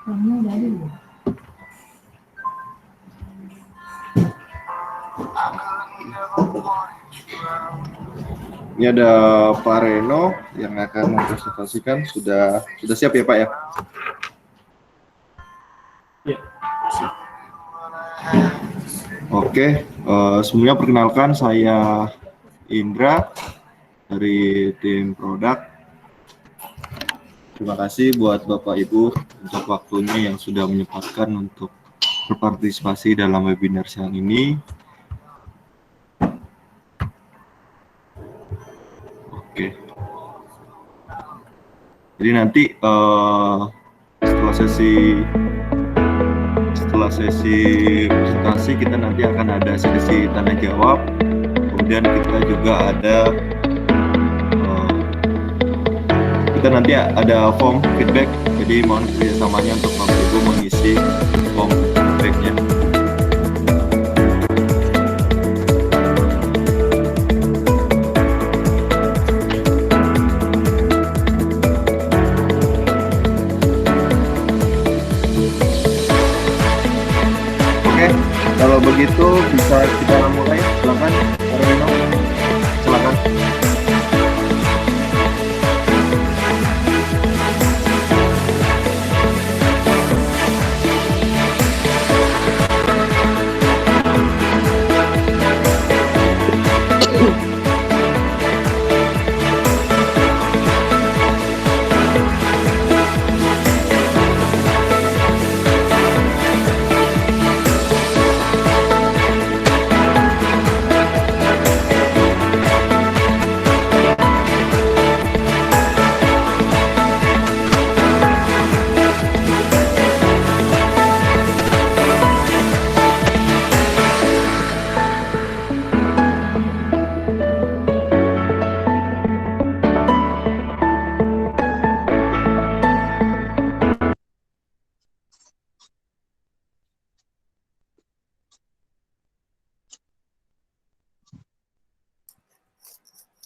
Kamu udah ada ya? Ini ada Pak Reno yang akan mempresentasikan. Sudah siap ya Pak ya? Iya. Oke, sebelumnya perkenalkan saya Indra dari tim produk. Terima kasih buat Bapak Ibu untuk waktunya yang sudah menyempatkan untuk berpartisipasi dalam webinar siang ini. Oke. Jadi nanti setelah sesi presentasi kita nanti akan ada sesi tanya jawab. Kemudian kita juga nanti ada form feedback. Jadi mohon kerjasamanya untuk Bapak Ibu mengisi form feedbacknya. Kalau begitu bisa kita mulai, silakan Pak Reno, silakan.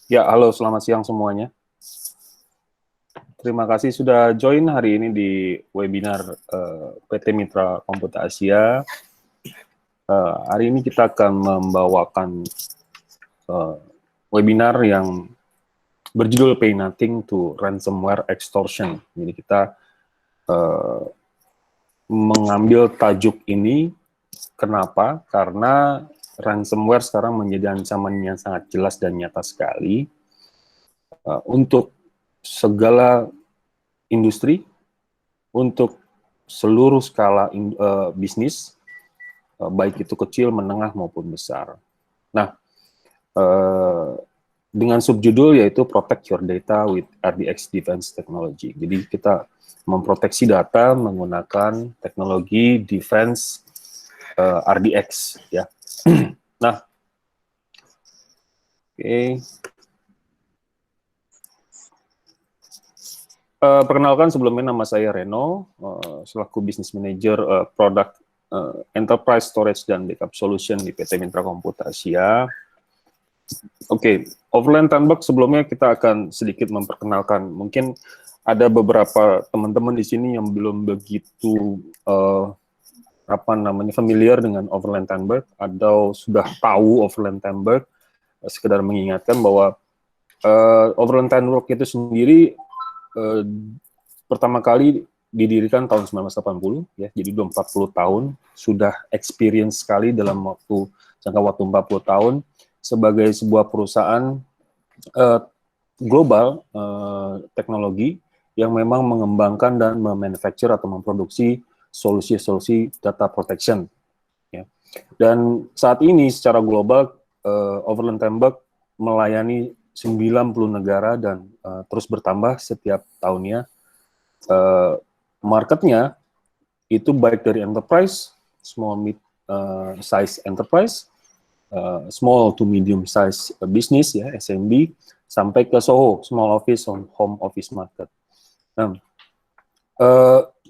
Ya, halo, selamat siang semuanya. Terima kasih sudah join hari ini di webinar PT Mitra Komputer Asia. Hari ini kita akan membawakan webinar yang berjudul Pay Nothing to Ransomware Extortion. Jadi kita mengambil tajuk ini, kenapa? Karena ransomware sekarang menjadi ancaman yang sangat jelas dan nyata sekali untuk segala industri, untuk seluruh skala bisnis, baik itu kecil, menengah, maupun besar. Nah, dengan subjudul yaitu Protect Your Data with RDX Defense Technology. Jadi kita memproteksi data menggunakan teknologi defense RDX, ya. Nah, oke. Perkenalkan, sebelumnya nama saya Reno, selaku Business Manager Product Enterprise Storage dan Backup Solution di PT Mitra Komputer Asia. Oke, Overland Handbook sebelumnya kita akan sedikit memperkenalkan. Mungkin ada beberapa teman-teman di sini yang belum begitu familiar dengan Overland Handbook atau sudah tahu Overland Handbook. Sekedar mengingatkan bahwa Overland Handbook itu sendiri pertama kali didirikan tahun 1980, ya, jadi udah 40 tahun, sudah experience sekali dalam jangka waktu 40 tahun, sebagai sebuah perusahaan global teknologi yang memang mengembangkan dan memanufacture atau memproduksi solusi-solusi data protection. Ya. Dan saat ini secara global, Overland Handbook melayani 90 negara dan terus bertambah setiap tahunnya. Marketnya itu baik dari enterprise, small mid size enterprise, small to medium size business, ya, SMB, sampai ke SOHO, small office, home office market. Nah,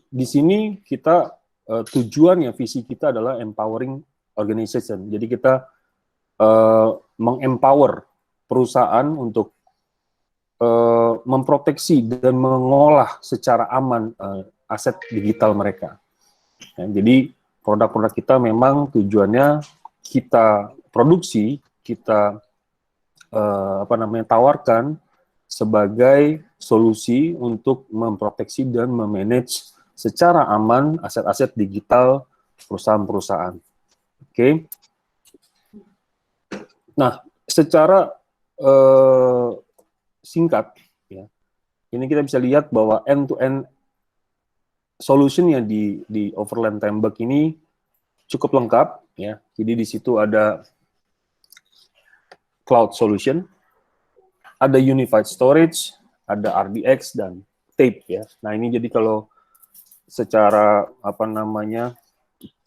di sini kita tujuannya, visi kita adalah empowering organization. Jadi kita mengempower perusahaan untuk memproteksi dan mengolah secara aman aset digital mereka. Ya, jadi produk-produk kita memang tujuannya kita produksi, kita tawarkan sebagai solusi untuk memproteksi dan memanage secara aman aset-aset digital perusahaan-perusahaan. Oke. Nah, secara singkat, ya, ini kita bisa lihat bahwa end-to-end solution-nya di Overland Tembec ini cukup lengkap, ya. Jadi di situ ada cloud solution, ada unified storage, ada RDX dan tape, ya. Nah, ini jadi kalau secara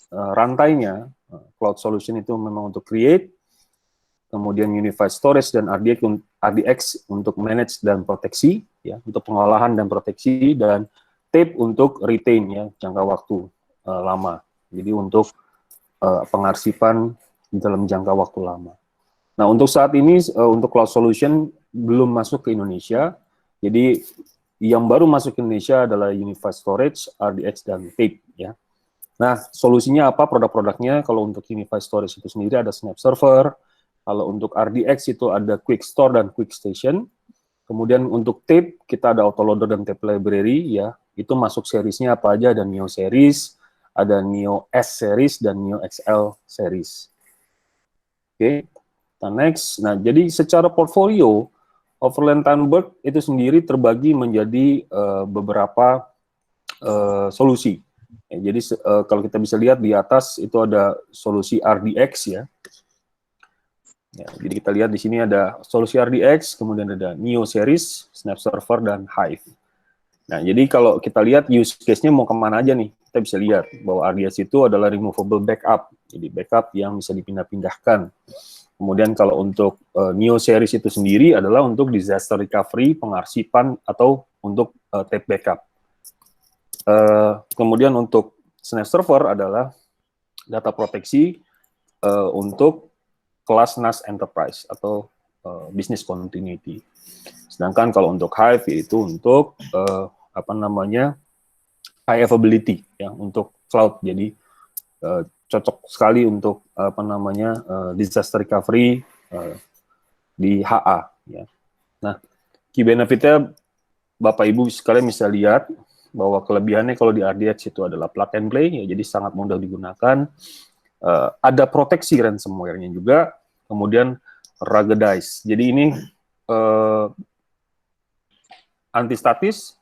rantainya, cloud solution itu memang untuk create, kemudian unified storage dan RDX untuk manage dan proteksi, ya, untuk pengolahan dan proteksi, dan tape untuk retain, ya, jangka waktu lama. Jadi untuk pengarsipan dalam jangka waktu lama. Nah, untuk saat ini untuk cloud solution belum masuk ke Indonesia. Jadi yang baru masuk ke Indonesia adalah unified storage, RDX dan tape, ya. Nah, solusinya apa produk-produknya? Kalau untuk unified storage itu sendiri ada Snap Server. Kalau untuk RDX itu ada Quick Store dan Quick Station. Kemudian untuk tape, kita ada Autoloader dan Tape Library, ya. Itu masuk seriesnya apa aja, ada Neo Series, ada Neo S Series, dan Neo XL Series. Oke, next. Nah, jadi secara portfolio, Overland Tembec itu sendiri terbagi menjadi beberapa solusi. Ya, jadi kalau kita bisa lihat di atas itu ada solusi RDX, ya. Ya, jadi kita lihat di sini ada solusi RDX, kemudian ada Neo Series, Snap Server, dan Hive. Nah, jadi kalau kita lihat use case-nya mau kemana aja nih, kita bisa lihat bahwa RDX itu adalah removable backup, jadi backup yang bisa dipindah-pindahkan. Kemudian kalau untuk Neo Series itu sendiri adalah untuk disaster recovery, pengarsipan, atau untuk tape backup. Kemudian untuk Snap Server adalah data proteksi untuk kelas NAS Enterprise atau business continuity. Sedangkan kalau untuk Hive itu untuk high availability, ya, untuk cloud. Jadi cocok sekali untuk disaster recovery di HA, ya. Nah, key benefit-nya Bapak Ibu sekalian bisa lihat bahwa kelebihannya kalau di RDX itu adalah plug and play, ya, jadi sangat mudah digunakan. Ada proteksi ransomware-nya juga, kemudian ruggedize. Jadi ini anti statis,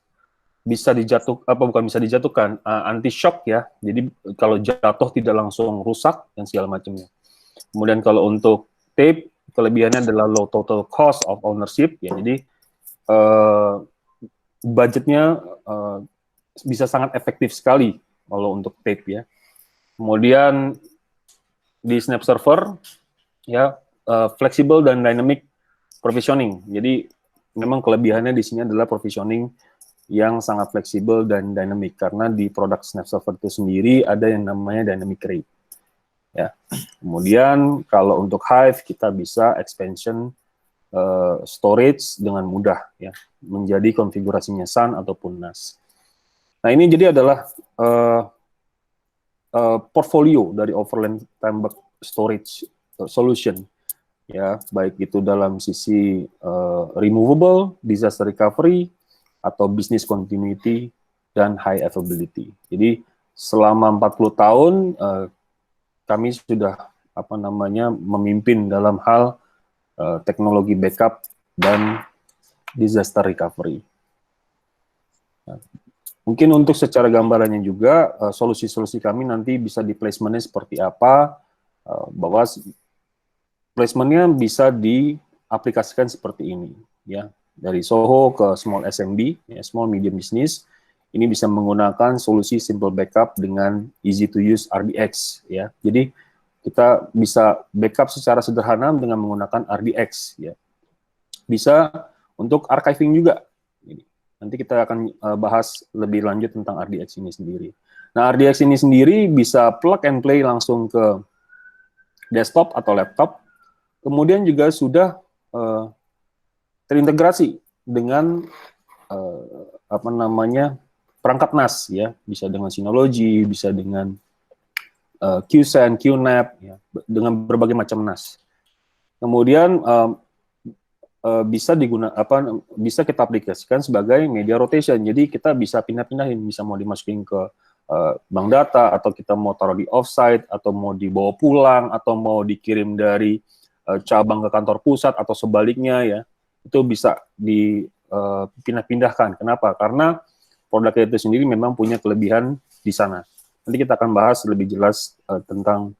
bisa bukan bisa dijatuhkan, anti shock, ya. Jadi kalau jatuh tidak langsung rusak dan segala macamnya. Kemudian kalau untuk tape, kelebihannya adalah low total cost of ownership, ya. Jadi budgetnya bisa sangat efektif sekali kalau untuk tape, ya. Kemudian di Snap Server, ya, flexible dan dynamic provisioning. Jadi memang kelebihannya di sini adalah provisioning yang sangat fleksibel dan dynamic, karena di produk Snap Server itu sendiri ada yang namanya dynamic rate, ya. Kemudian kalau untuk Hive kita bisa expansion storage dengan mudah, ya, menjadi konfigurasinya SAN ataupun NAS. Nah, ini jadi adalah portfolio dari Overland Tembec storage solution, ya, baik itu dalam sisi removable, disaster recovery, atau business continuity, dan high availability. Jadi selama 40 tahun kami sudah memimpin dalam hal teknologi backup dan disaster recovery. Nah, mungkin untuk secara gambarannya juga solusi-solusi kami nanti bisa di placementnya seperti apa, bahwa placementnya bisa diaplikasikan seperti ini, ya. Dari SOHO ke small SMB, ya, small medium business, ini bisa menggunakan solusi simple backup dengan easy to use RDX, ya. Jadi kita bisa backup secara sederhana dengan menggunakan RDX, ya. Bisa untuk archiving juga. Nanti kita akan bahas lebih lanjut tentang RDX ini sendiri. Nah, RDX ini sendiri bisa plug and play langsung ke desktop atau laptop. Kemudian juga sudah terintegrasi dengan perangkat NAS ya, bisa dengan Synology, bisa dengan QSEN, QNAP, ya, dengan berbagai macam NAS. Kemudian bisa kita aplikasikan sebagai media rotation. Jadi kita bisa pindah-pindahin, bisa mau dimasukin ke bank data, atau kita mau taruh di offsite, atau mau dibawa pulang, atau mau dikirim dari cabang ke kantor pusat, atau sebaliknya ya, itu bisa dipindah-pindahkan. Kenapa? Karena produknya itu sendiri memang punya kelebihan di sana. Nanti kita akan bahas lebih jelas tentang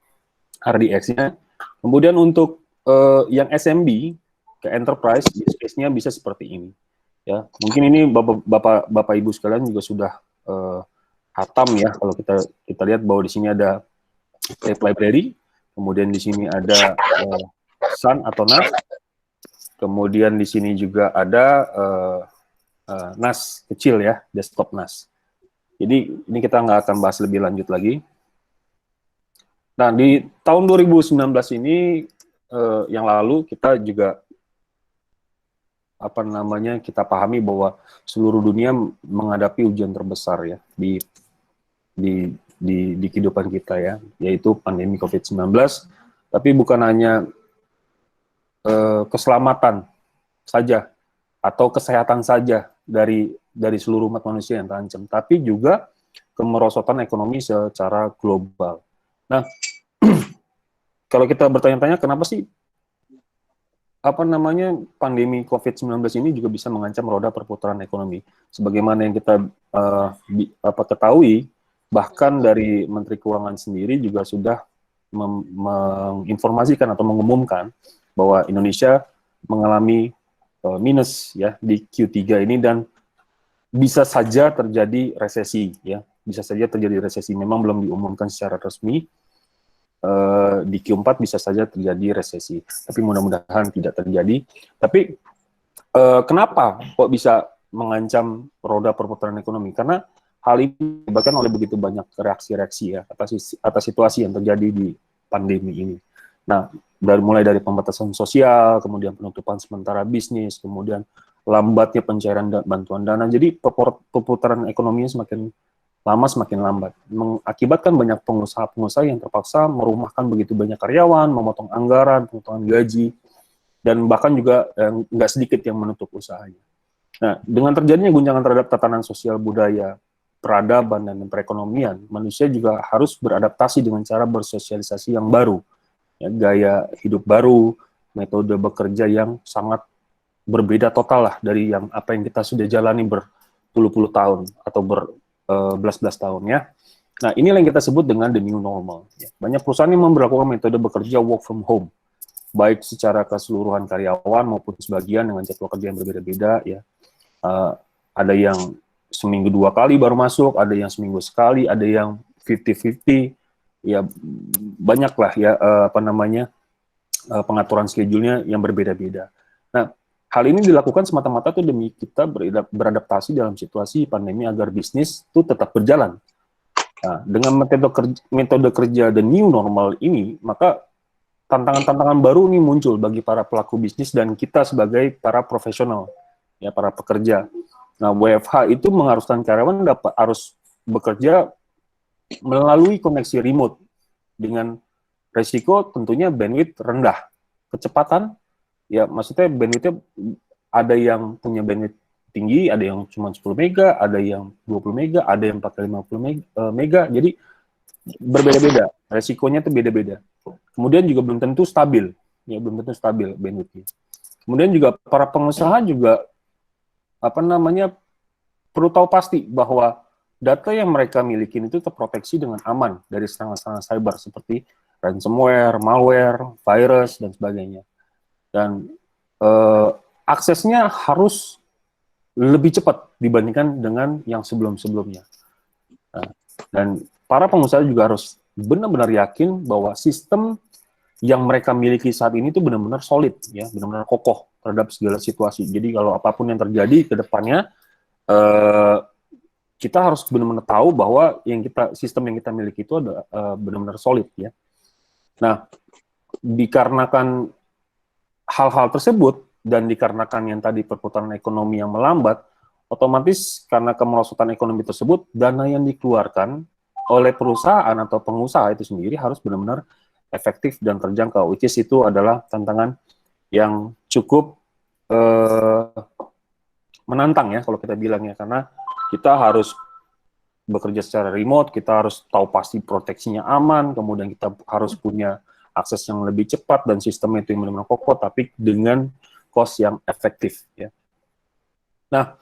RDX-nya. Kemudian untuk yang SMB ke enterprise, use case-nya bisa seperti ini. Ya, mungkin ini bapak ibu sekalian juga sudah hatam ya, kalau kita lihat bahwa di sini ada tape library, kemudian di sini ada Sun atau NAS, kemudian di sini juga ada NAS kecil ya, desktop NAS. Jadi ini kita nggak akan bahas lebih lanjut lagi. Nah, di tahun 2019 ini yang lalu kita juga kita pahami bahwa seluruh dunia menghadapi ujian terbesar ya di kehidupan kita ya, yaitu pandemi COVID-19. Tapi bukan hanya keselamatan saja atau kesehatan saja dari seluruh umat manusia yang terancam, tapi juga kemerosotan ekonomi secara global. Nah, kalau kita bertanya-tanya kenapa sih pandemi COVID-19 ini juga bisa mengancam roda perputaran ekonomi. Sebagaimana yang kita ketahui, bahkan dari Menteri Keuangan sendiri juga sudah menginformasikan atau mengumumkan bahwa Indonesia mengalami minus ya di Q3 ini, dan bisa saja terjadi resesi ya, bisa saja terjadi resesi. Memang belum diumumkan secara resmi. Di Q4 bisa saja terjadi resesi, tapi mudah-mudahan tidak terjadi. Tapi kenapa kok bisa mengancam roda perputaran ekonomi? Karena hal ini disebabkan oleh begitu banyak reaksi-reaksi ya atas situasi yang terjadi di pandemi ini. Nah, mulai dari pembatasan sosial, kemudian penutupan sementara bisnis, kemudian lambatnya pencairan bantuan dana. Jadi perputaran ekonominya semakin lama semakin lambat, mengakibatkan banyak pengusaha-pengusaha yang terpaksa merumahkan begitu banyak karyawan, memotong anggaran, pemotongan gaji, dan bahkan juga nggak sedikit yang menutup usahanya. Nah, dengan terjadinya guncangan terhadap tatanan sosial budaya, peradaban, dan perekonomian, manusia juga harus beradaptasi dengan cara bersosialisasi yang baru, ya, gaya hidup baru, metode bekerja yang sangat berbeda total lah dari apa yang kita sudah jalani berpuluh-puluh tahun atau belas-belas tahun ya. Nah, inilah yang kita sebut dengan the new normal. Ya. Banyak perusahaan yang memperlakukan metode bekerja work from home, baik secara keseluruhan karyawan maupun sebagian dengan jadwal kerja yang berbeda-beda ya. Ada yang seminggu 2 kali baru masuk, ada yang seminggu sekali, ada yang 50-50, ya banyak lah ya pengaturan schedule-nya yang berbeda-beda. Nah, hal ini dilakukan semata-mata tuh demi kita beradaptasi dalam situasi pandemi agar bisnis itu tetap berjalan. Nah, dengan metode kerja the new normal ini, maka tantangan-tantangan baru ini muncul bagi para pelaku bisnis dan kita sebagai para profesional, ya para pekerja. Nah, WFH itu mengharuskan karyawan harus bekerja melalui koneksi remote dengan resiko tentunya bandwidth rendah, kecepatan. Ya, maksudnya bandwidth-nya ada yang punya bandwidth tinggi, ada yang cuma 10 mega, ada yang 20 mega, ada yang 450 mega, jadi berbeda-beda, resikonya itu beda-beda. Kemudian juga belum tentu stabil, ya belum tentu stabil bandwidth-nya. Kemudian juga para pengusaha juga perlu tahu pasti bahwa data yang mereka miliki itu terproteksi dengan aman dari serangan-serangan cyber seperti ransomware, malware, virus, dan sebagainya. Dan aksesnya harus lebih cepat dibandingkan dengan yang sebelum-sebelumnya. Nah, dan para pengusaha juga harus benar-benar yakin bahwa sistem yang mereka miliki saat ini itu benar-benar solid, ya, benar-benar kokoh terhadap segala situasi. Jadi kalau apapun yang terjadi ke depannya, kita harus benar-benar tahu bahwa sistem yang kita miliki itu adalah benar-benar solid, ya. Nah, dikarenakan hal-hal tersebut dan dikarenakan yang tadi perputaran ekonomi yang melambat, otomatis karena kemerosotan ekonomi tersebut, dana yang dikeluarkan oleh perusahaan atau pengusaha itu sendiri harus benar-benar efektif dan terjangkau, which is itu adalah tantangan yang cukup menantang ya kalau kita bilang ya, karena kita harus bekerja secara remote, kita harus tahu pasti proteksinya aman, kemudian kita harus punya akses yang lebih cepat dan sistem itu yang benar-benar kokoh, tapi dengan cost yang efektif ya. Nah,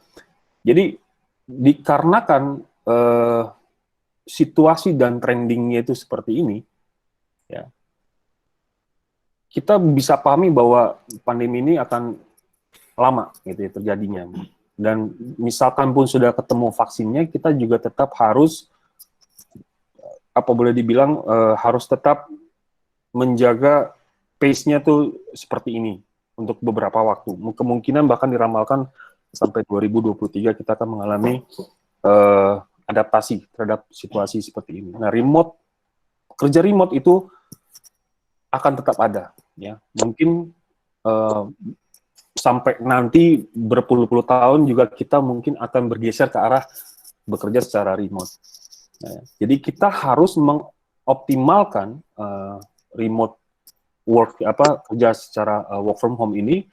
jadi dikarenakan situasi dan trendingnya itu seperti ini, ya, kita bisa pahami bahwa pandemi ini akan lama gitu ya terjadinya. Dan misalkan pun sudah ketemu vaksinnya, kita juga tetap harus, apa boleh dibilang, harus tetap menjaga pace-nya tuh seperti ini untuk beberapa waktu. Kemungkinan bahkan diramalkan sampai 2023 kita akan mengalami adaptasi terhadap situasi seperti ini. Nah, kerja remote itu akan tetap ada, ya. Mungkin sampai nanti berpuluh-puluh tahun juga kita mungkin akan bergeser ke arah bekerja secara remote. Nah, jadi kita harus mengoptimalkan remote work, kerja secara work from home ini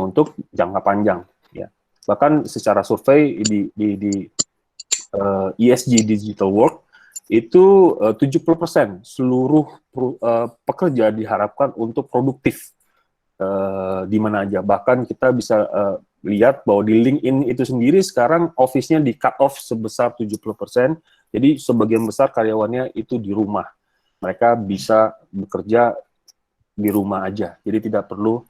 untuk jangka panjang. Ya. Bahkan secara survei di ESG Digital Work itu 70% seluruh pekerja diharapkan untuk produktif di mana aja. Bahkan kita bisa lihat bahwa di LinkedIn itu sendiri sekarang office-nya di cut off sebesar 70%. Jadi sebagian besar karyawannya itu di rumah. Mereka bisa bekerja di rumah aja. Jadi tidak perlu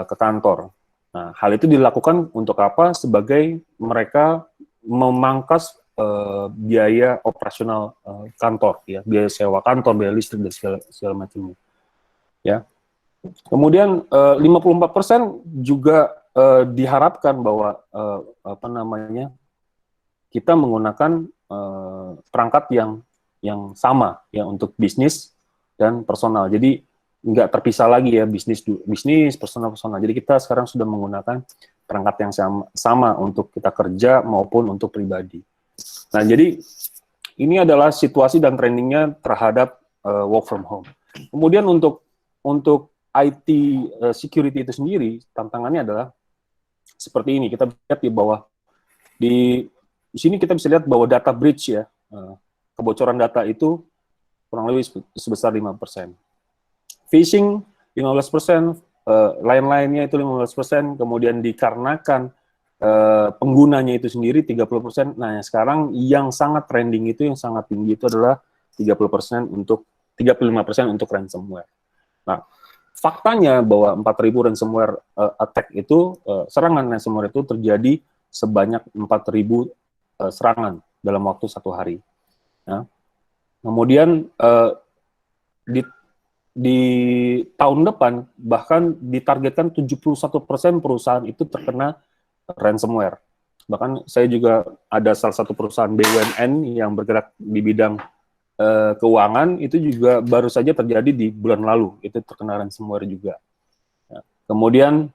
ke kantor. Nah, hal itu dilakukan untuk apa? Sebagai mereka memangkas biaya operasional kantor, ya, biaya sewa kantor, biaya listrik dan segala macamnya. Ya. Kemudian 54% juga diharapkan bahwa kita menggunakan perangkat yang sama ya untuk bisnis dan personal. Jadi nggak terpisah lagi ya bisnis personal. Jadi kita sekarang sudah menggunakan perangkat yang sama untuk kita kerja maupun untuk pribadi. Nah, jadi ini adalah situasi dan trendingnya terhadap work from home. Kemudian untuk IT security itu sendiri, tantangannya adalah seperti ini. Kita lihat di bawah, di sini kita bisa lihat bahwa data breach ya, kebocoran data itu kurang lebih sebesar 5%. Phishing 15%, lain-lainnya itu 15%, kemudian dikarenakan penggunanya itu sendiri 30%. Nah, sekarang yang sangat trending itu, yang sangat tinggi itu adalah 35% untuk ransomware. Nah, faktanya bahwa 4.000 ransomware attack itu, serangan ransomware itu terjadi sebanyak 4.000 serangan dalam waktu 1 hari. Ya. Kemudian di tahun depan bahkan ditargetkan 71% perusahaan itu terkena ransomware. Bahkan saya juga ada salah satu perusahaan BUMN yang bergerak di bidang keuangan, itu juga baru saja terjadi di bulan lalu, itu terkena ransomware juga. Ya. Kemudian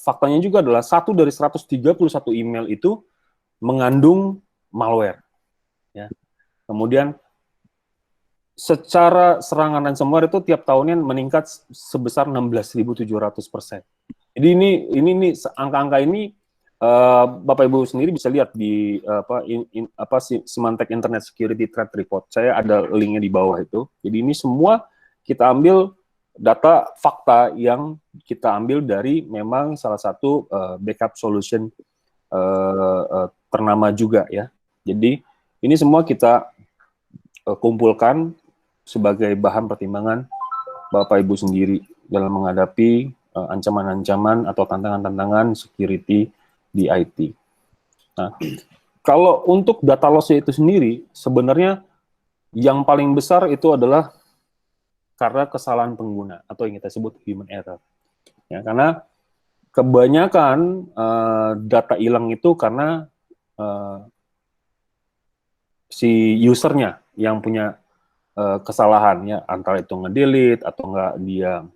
faktanya juga adalah 1 dari 131 email itu mengandung malware. Ya. Kemudian secara serangan ransomware itu tiap tahunnya meningkat sebesar 16.700%. Jadi ini angka-angka ini Bapak Ibu sendiri bisa lihat di Symantec Internet Security Threat Report. Saya ada linknya di bawah itu. Jadi ini semua kita ambil data fakta yang kita ambil dari memang salah satu backup solution ternama juga ya. Jadi ini semua kita kumpulkan sebagai bahan pertimbangan Bapak Ibu sendiri dalam menghadapi ancaman-ancaman atau tantangan-tantangan security di IT. Nah, kalau untuk data loss itu sendiri, sebenarnya yang paling besar itu adalah karena kesalahan pengguna atau yang kita sebut human error. Ya, karena kebanyakan data hilang itu karena si usernya yang punya kesalahan, ya, antara itu nge-delete atau enggak dia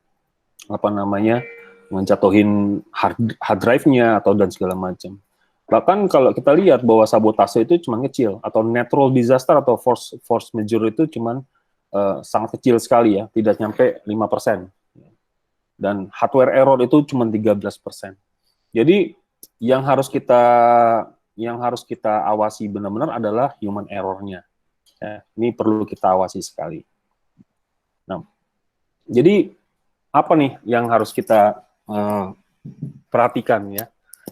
menjatuhin hard drive-nya atau dan segala macam. Bahkan kalau kita lihat bahwa sabotase itu cuma kecil, atau natural disaster atau force majeure itu cuma sangat kecil sekali ya, tidak nyampe 5%. Dan hardware error itu cuma 13%. Jadi yang harus kita awasi benar-benar adalah human error-nya. Ya, ini perlu kita awasi sekali. Nah, jadi apa nih yang harus kita perhatikan ya?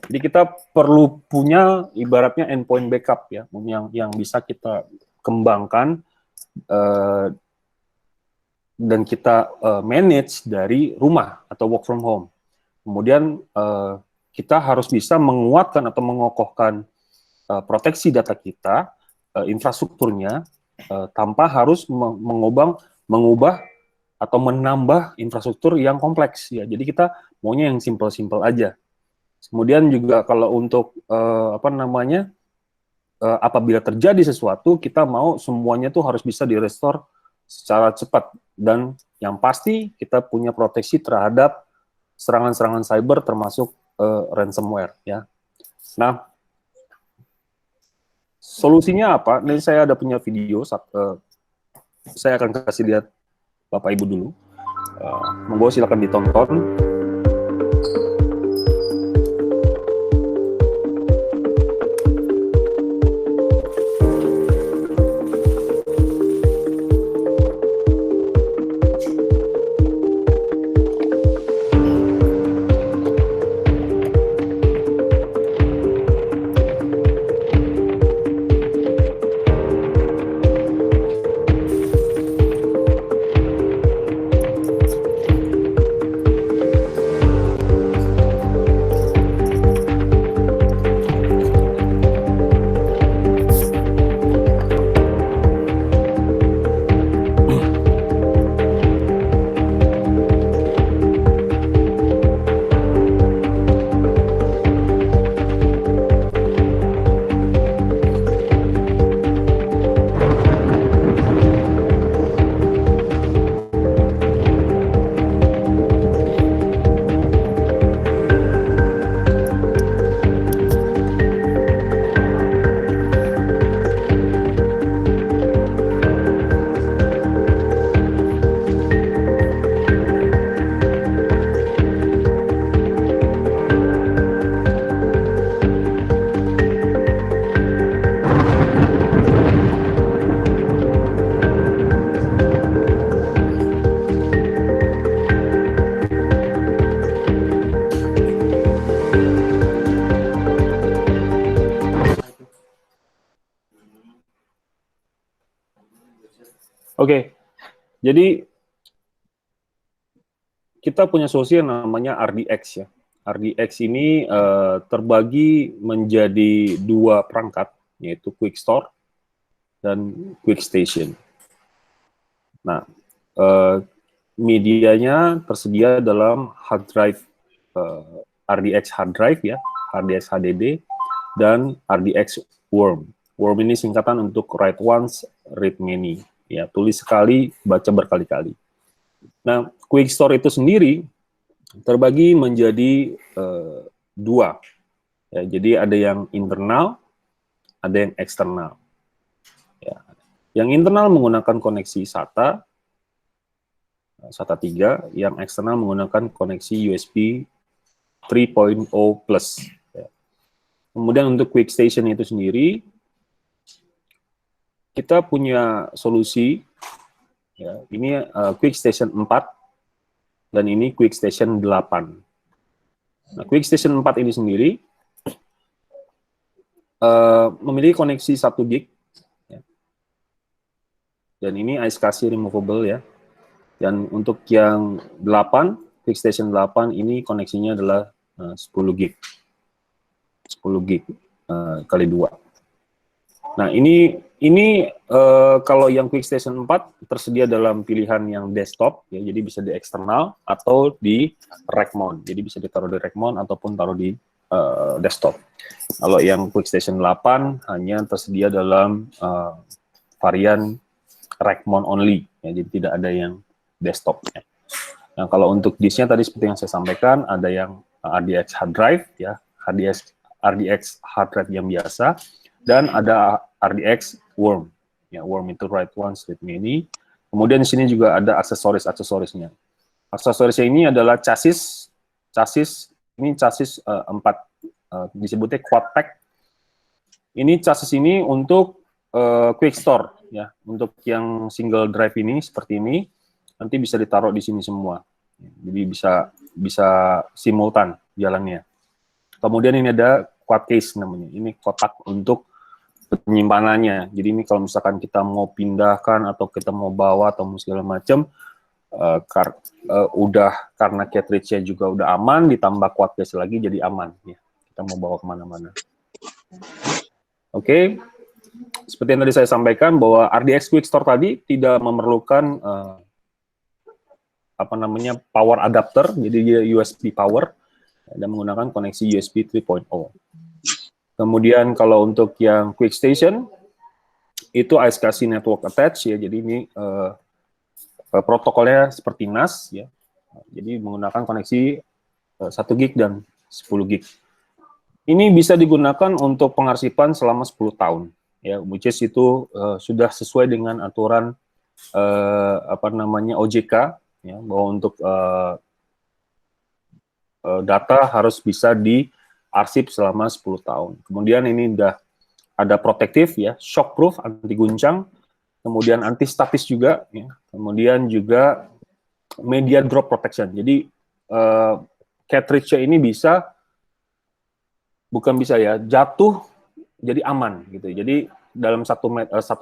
Jadi kita perlu punya ibaratnya endpoint backup ya, yang bisa kita kembangkan dan kita manage dari rumah atau work from home. Kemudian kita harus bisa menguatkan atau mengokohkan proteksi data kita, infrastrukturnya, tanpa harus mengubah atau menambah infrastruktur yang kompleks ya. Jadi kita maunya yang simple-simple aja. Kemudian juga kalau untuk apabila terjadi sesuatu, kita mau semuanya tuh harus bisa di-restore secara cepat, dan yang pasti kita punya proteksi terhadap serangan-serangan cyber termasuk ransomware ya. Nah, solusinya apa? Ini saya ada punya video, saya akan kasih lihat Bapak Ibu dulu. Monggo silakan ditonton. Oke, jadi kita punya solusi yang namanya RDX ya. RDX ini terbagi menjadi dua perangkat, yaitu Quick Store dan Quick Station. Nah, medianya tersedia dalam hard drive, RDX hard drive ya, RDX HDD, dan RDX Worm. Worm ini singkatan untuk write once, read many. Ya, tulis sekali, baca berkali-kali. Nah, Quick Store itu sendiri terbagi menjadi dua. Ya, jadi ada yang internal, ada yang eksternal. Ya. Yang internal menggunakan koneksi SATA 3, yang eksternal menggunakan koneksi USB 3.0 plus. Ya. Kemudian untuk Quick Station itu sendiri, kita punya solusi, ya, ini Quick Station 4, dan ini Quick Station 8. Nah, Quick Station 4 ini sendiri memiliki koneksi 1 gig, ya. Dan ini iSCSI removable ya. Dan untuk yang 8, Quick Station 8 ini koneksinya adalah 10 gig. 10 gig kali 2. Nah, ini kalau yang Quick Station 4 tersedia dalam pilihan yang desktop, ya, jadi bisa di eksternal atau di rack mount. Jadi bisa ditaruh di rack mount ataupun taruh di desktop. Kalau yang Quick Station 8 hanya tersedia dalam varian rack mount only, ya, jadi tidak ada yang desktop. Ya. Nah, kalau untuk disknya tadi seperti yang saya sampaikan, ada yang RDX hard drive, ya, RDX heart rate yang biasa, dan ada RDX Worm. Ya, Worm itu Ride 1 Street Mini. Kemudian di sini juga ada aksesorisnya. Aksesorisnya ini adalah chassis ini chassis 4, disebutnya quad pack. Ini chassis ini untuk quick store, ya, untuk yang single drive ini seperti ini, nanti bisa ditaruh di sini semua. Jadi bisa simultan jalannya. Kemudian ini ada quad case namanya. Ini kotak untuk penyimpanannya. Jadi ini kalau misalkan kita mau pindahkan atau kita mau bawa atau mau segala macam, udah karena cartridge-nya juga udah aman, ditambah quad case lagi jadi aman. Ya. Kita mau bawa kemana-mana. Oke. Seperti yang tadi saya sampaikan bahwa RDX Quick Store tadi tidak memerlukan power adapter, jadi dia USB power dan menggunakan koneksi USB 3.0. Kemudian kalau untuk yang Quick Station itu ASKC network attach, ya, jadi ini protokolnya seperti NAS, ya, jadi menggunakan koneksi 1 gig dan 10 gig. Ini bisa digunakan untuk pengarsipan selama 10 tahun. Ya, which is itu sudah sesuai dengan aturan OJK, ya, bahwa untuk data harus bisa diarsip selama 10 tahun. Kemudian ini udah ada protektif, ya, shockproof, anti guncang, kemudian anti statis juga, ya, kemudian juga media drop protection. Jadi cartridge ini bukan bisa ya, jatuh jadi aman gitu. Jadi dalam 1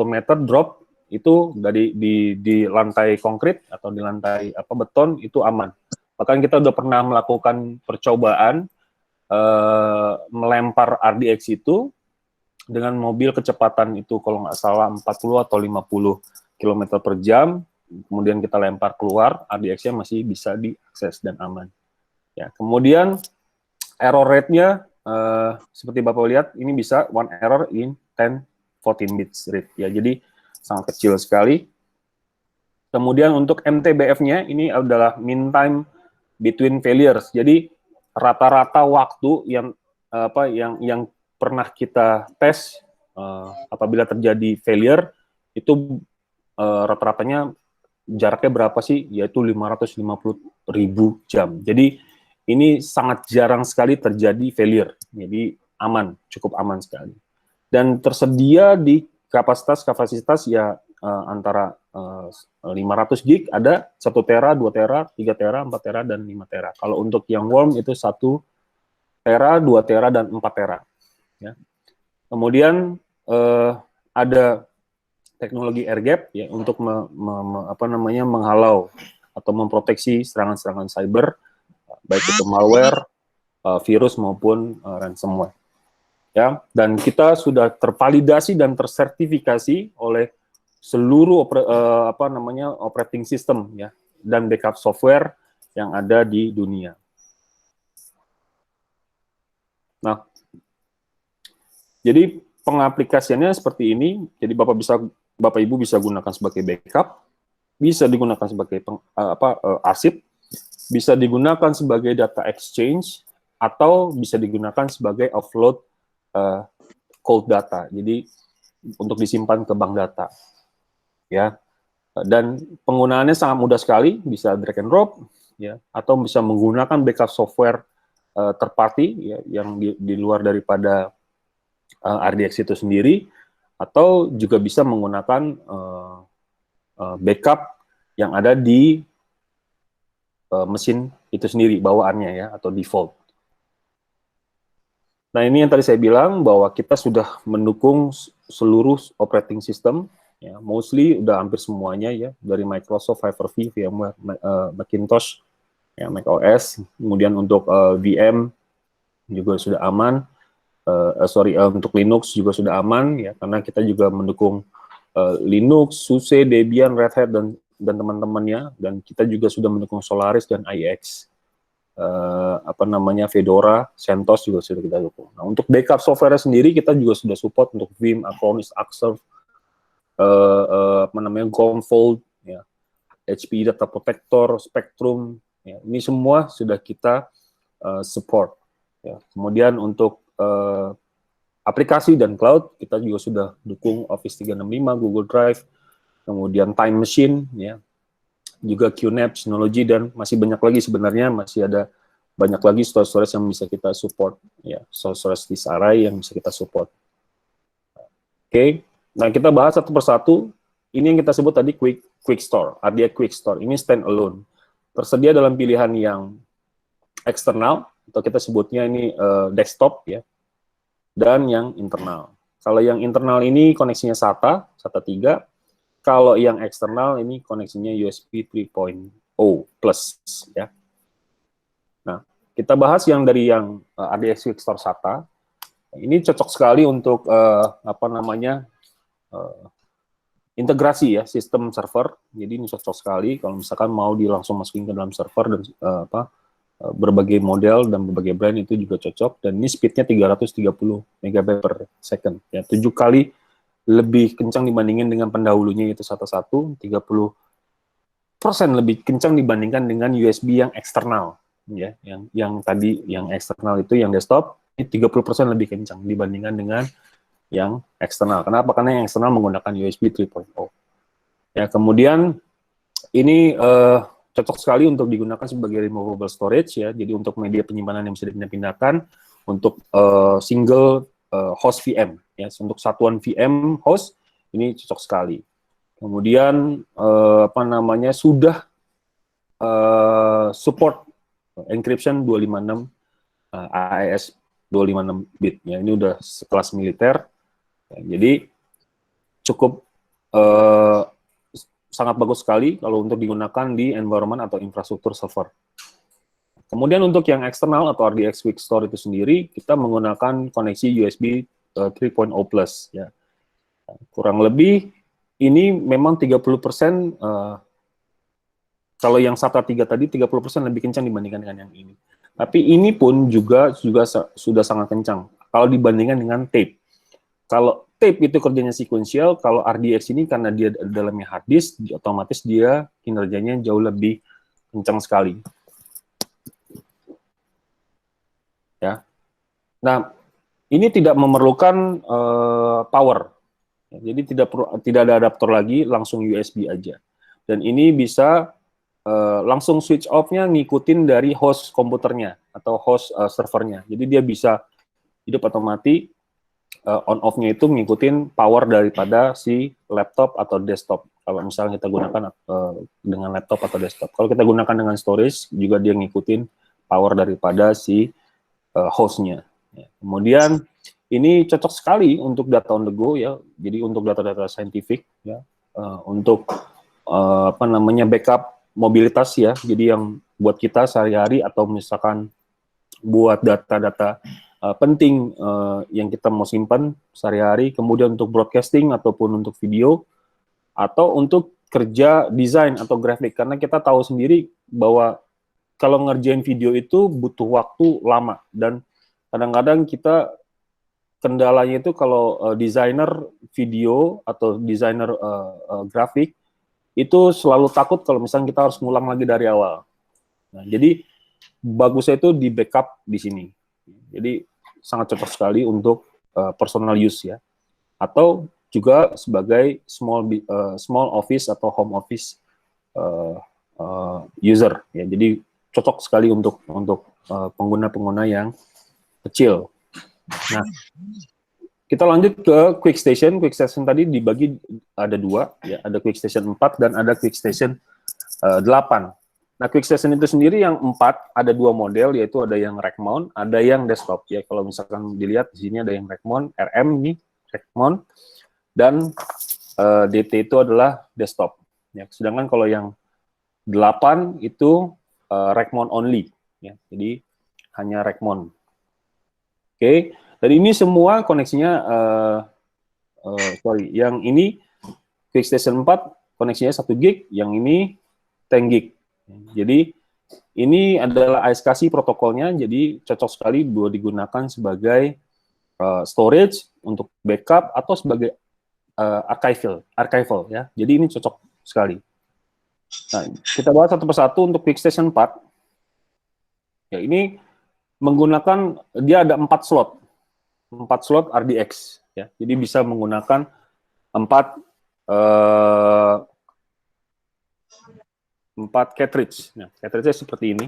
meter drop itu dari di lantai konkrit atau di lantai beton itu aman. Bahkan kita udah pernah melakukan percobaan melempar RDX itu dengan mobil kecepatan itu kalau nggak salah 40 atau 50 km per jam, kemudian kita lempar keluar, RDX-nya masih bisa diakses dan aman. Ya, kemudian error rate-nya seperti Bapak lihat, ini bisa 1 error in 10-14 bits rate, ya, jadi sangat kecil sekali. Kemudian untuk MTBF-nya ini adalah mean time between failures. Jadi rata-rata waktu yang pernah kita tes apabila terjadi failure itu rata-ratanya jaraknya berapa sih? Yaitu 550.000 jam. Jadi ini sangat jarang sekali terjadi failure. Jadi aman, cukup aman sekali. Dan tersedia di kapasitas ya antara 500 gig ada 1 tera, 2 tera, 3 tera, 4 tera, dan 5 tera. Kalau untuk yang Worm itu 1 tera, 2 tera, dan 4 tera. Ya. Kemudian ada teknologi air gap, ya, untuk menghalau atau memproteksi serangan-serangan cyber, baik itu malware, virus maupun ransomware. Ya, dan kita sudah tervalidasi dan tersertifikasi oleh seluruh operating system, ya, dan backup software yang ada di dunia. Nah, jadi pengaplikasiannya seperti ini. Jadi Bapak Ibu bisa gunakan sebagai backup, bisa digunakan sebagai arsip, bisa digunakan sebagai data exchange, atau bisa digunakan sebagai offload cold data. Jadi untuk disimpan ke bank data, ya. Dan penggunaannya sangat mudah sekali, bisa drag and drop, ya, atau bisa menggunakan backup software third party, ya, yang di luar daripada RDX itu sendiri, atau juga bisa menggunakan backup yang ada di mesin itu sendiri bawaannya, ya, atau default. Nah, ini yang tadi saya bilang bahwa kita sudah mendukung seluruh operating system, ya, mostly udah hampir semuanya, ya, dari Microsoft, Hyper-V, VMware, Macintosh, ya, macOS, kemudian untuk VM juga sudah aman, untuk Linux juga sudah aman, ya, karena kita juga mendukung Linux, SUSE, Debian, Red Hat, dan teman-temannya, dan kita juga sudah mendukung Solaris dan IX. Fedora, CentOS juga sudah kita dukung. Nah, untuk backup software sendiri kita juga sudah support untuk Vim, Acronis, Axerve, Commvault, ya, HPE Data Protector, Spectrum, ya, ini semua sudah kita support. Ya. Kemudian untuk aplikasi dan cloud, kita juga sudah dukung Office 365, Google Drive, kemudian Time Machine, ya, juga QNAP, Synology, dan masih banyak lagi sebenarnya, masih ada banyak lagi storage yang bisa kita support, ya, storage disk array yang bisa kita support. Oke, nah kita bahas satu persatu. Ini yang kita sebut tadi Quick Store, RDX Quick Store. Ini stand alone, tersedia dalam pilihan yang eksternal, atau kita sebutnya ini desktop, ya, dan yang internal. Kalau yang internal ini koneksinya SATA 3. Kalau yang eksternal ini koneksinya USB 3.0 plus, ya. Nah, kita bahas yang dari yang RDX Quick Store SATA. Ini cocok sekali untuk integrasi, ya, sistem server. Jadi ini cocok sekali kalau misalkan mau langsung masukin ke dalam server dan berbagai model dan berbagai brand itu juga cocok, dan ini speednya 330 MB per second, ya, 7 kali lebih kencang dibandingin dengan pendahulunya itu SATA 1, 30% lebih kencang dibandingkan dengan USB yang eksternal, ya, yang tadi yang eksternal itu yang desktop ini 30% lebih kencang dibandingkan dengan yang eksternal. Kenapa? Karena yang eksternal menggunakan USB 3.0. Ya, kemudian ini cocok sekali untuk digunakan sebagai removable storage, ya. Jadi untuk media penyimpanan yang bisa dipindah-pindahkan, untuk single host VM, ya, untuk satuan VM host ini cocok sekali. Kemudian sudah support encryption 256 AES 256 bit, ya. Ini udah sekelas militer, ya, jadi cukup sangat bagus sekali kalau untuk digunakan di environment atau infrastruktur server. Kemudian untuk yang eksternal atau RDX Quick Store itu sendiri, kita menggunakan koneksi USB 3.0 plus, ya. Kurang lebih ini memang 30%, kalau yang SATA 3 tadi 30% lebih kencang dibandingkan dengan yang ini. Tapi ini pun juga sudah sangat kencang kalau dibandingkan dengan tape. Kalau tape itu kerjanya sequential, kalau RDX ini karena dia dalamnya hard disk, otomatis dia kinerjanya jauh lebih kencang sekali. Ya. Nah, ini tidak memerlukan power. Jadi tidak ada adaptor lagi, langsung USB aja. Dan ini bisa langsung switch off-nya ngikutin dari host komputernya atau host servernya. Jadi dia bisa hidup otomatis, on off-nya itu ngikutin power daripada si laptop atau desktop. Kalau misalnya kita gunakan dengan laptop atau desktop. Kalau kita gunakan dengan storage, juga dia ngikutin power daripada si host-nya. Ya. Kemudian ini cocok sekali untuk data on the go, ya. Jadi untuk data-data saintifik, ya, untuk backup mobilitas, ya. Jadi yang buat kita sehari-hari atau misalkan buat data-data penting yang kita mau simpan sehari-hari, kemudian untuk broadcasting ataupun untuk video, atau untuk kerja desain atau grafik, karena kita tahu sendiri bahwa kalau ngerjain video itu butuh waktu lama, dan kadang-kadang kita kendalanya itu kalau desainer video atau desainer grafik itu selalu takut kalau misalnya kita harus ngulang lagi dari awal. Nah, jadi bagusnya itu di backup di sini. Jadi sangat cocok sekali untuk personal use, ya, atau juga sebagai small office atau home office user, ya. Jadi cocok sekali untuk pengguna-pengguna yang kecil. Nah, kita lanjut ke Quick Station. Quick Station tadi dibagi ada 2, ya, ada Quick Station 4 dan ada Quick Station 8. Nah, Quick Station itu sendiri yang 4 ada 2 model, yaitu ada yang rack mount, ada yang desktop, ya. Kalau misalkan dilihat di sini ada yang rack mount, RM ini rack mount, dan DT itu adalah desktop, ya. Sedangkan kalau yang 8 itu rack mount only, ya. Jadi hanya rack mount. Oke, dan ini semua koneksinya yang ini Quick Station 4 koneksinya 1 gig, yang ini 10 gig. Jadi ini adalah ASKC protokolnya, jadi cocok sekali buat digunakan sebagai storage untuk backup atau sebagai archival, ya. Jadi ini cocok sekali. Nah, kita bahas satu persatu untuk Quick Station 4. Ya, ini menggunakan, dia ada 4 slot. 4 slot RDX ya. Jadi bisa menggunakan 4 cartridge. Nah, cartridge seperti ini.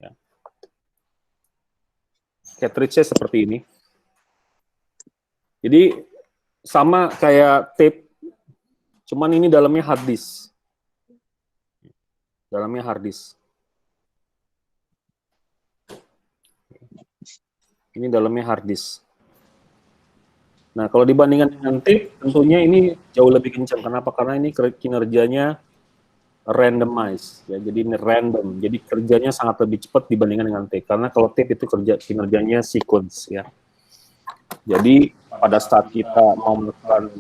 Ya. Cartridge seperti ini. Jadi sama kayak tape, cuman ini dalamnya hard disk. Dalamnya hard disk. Ini dalamnya hard disk. Nah, kalau dibandingkan dengan tape, tentunya ini jauh lebih kencang. Kenapa? Karena ini kinerjanya randomize, ya. Jadi ini random. Jadi kerjanya sangat lebih cepat dibandingkan dengan tape. Karena kalau tape itu kinerjanya sequence, ya. Jadi pada saat kita mau melakukan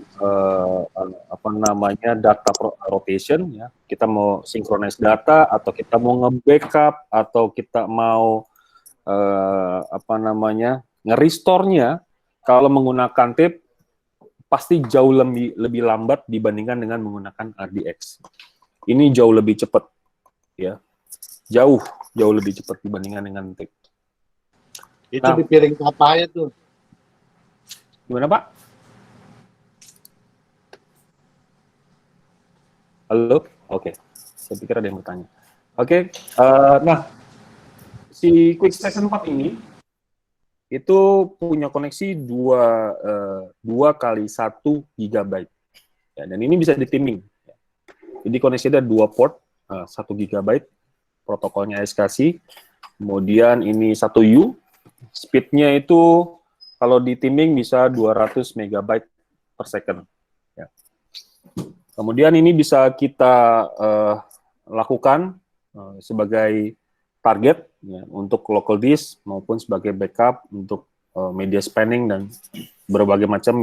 data rotation, ya, kita mau synchronize data atau kita mau nge-backup atau kita mau nge-restore-nya, kalau menggunakan tape pasti jauh lebih lambat dibandingkan dengan menggunakan RDX. Ini jauh lebih cepat, ya, jauh lebih cepat dibandingkan dengan tape. Itu di piring apa tuh? Gimana, Pak? Halo? Oke. Saya pikir ada yang bertanya. Oke. Nah, si QuickStation 4 ini itu punya koneksi 2 kali 1 GB. Ya, dan ini bisa di-timing. Jadi koneksi ada 2 port, 1 GB, protokolnya SKC. Kemudian ini 1U, speed-nya itu kalau di timing bisa 200 MB per second. Ya. Kemudian ini bisa kita lakukan sebagai target, ya, untuk local disk maupun sebagai backup untuk media spanning dan berbagai macam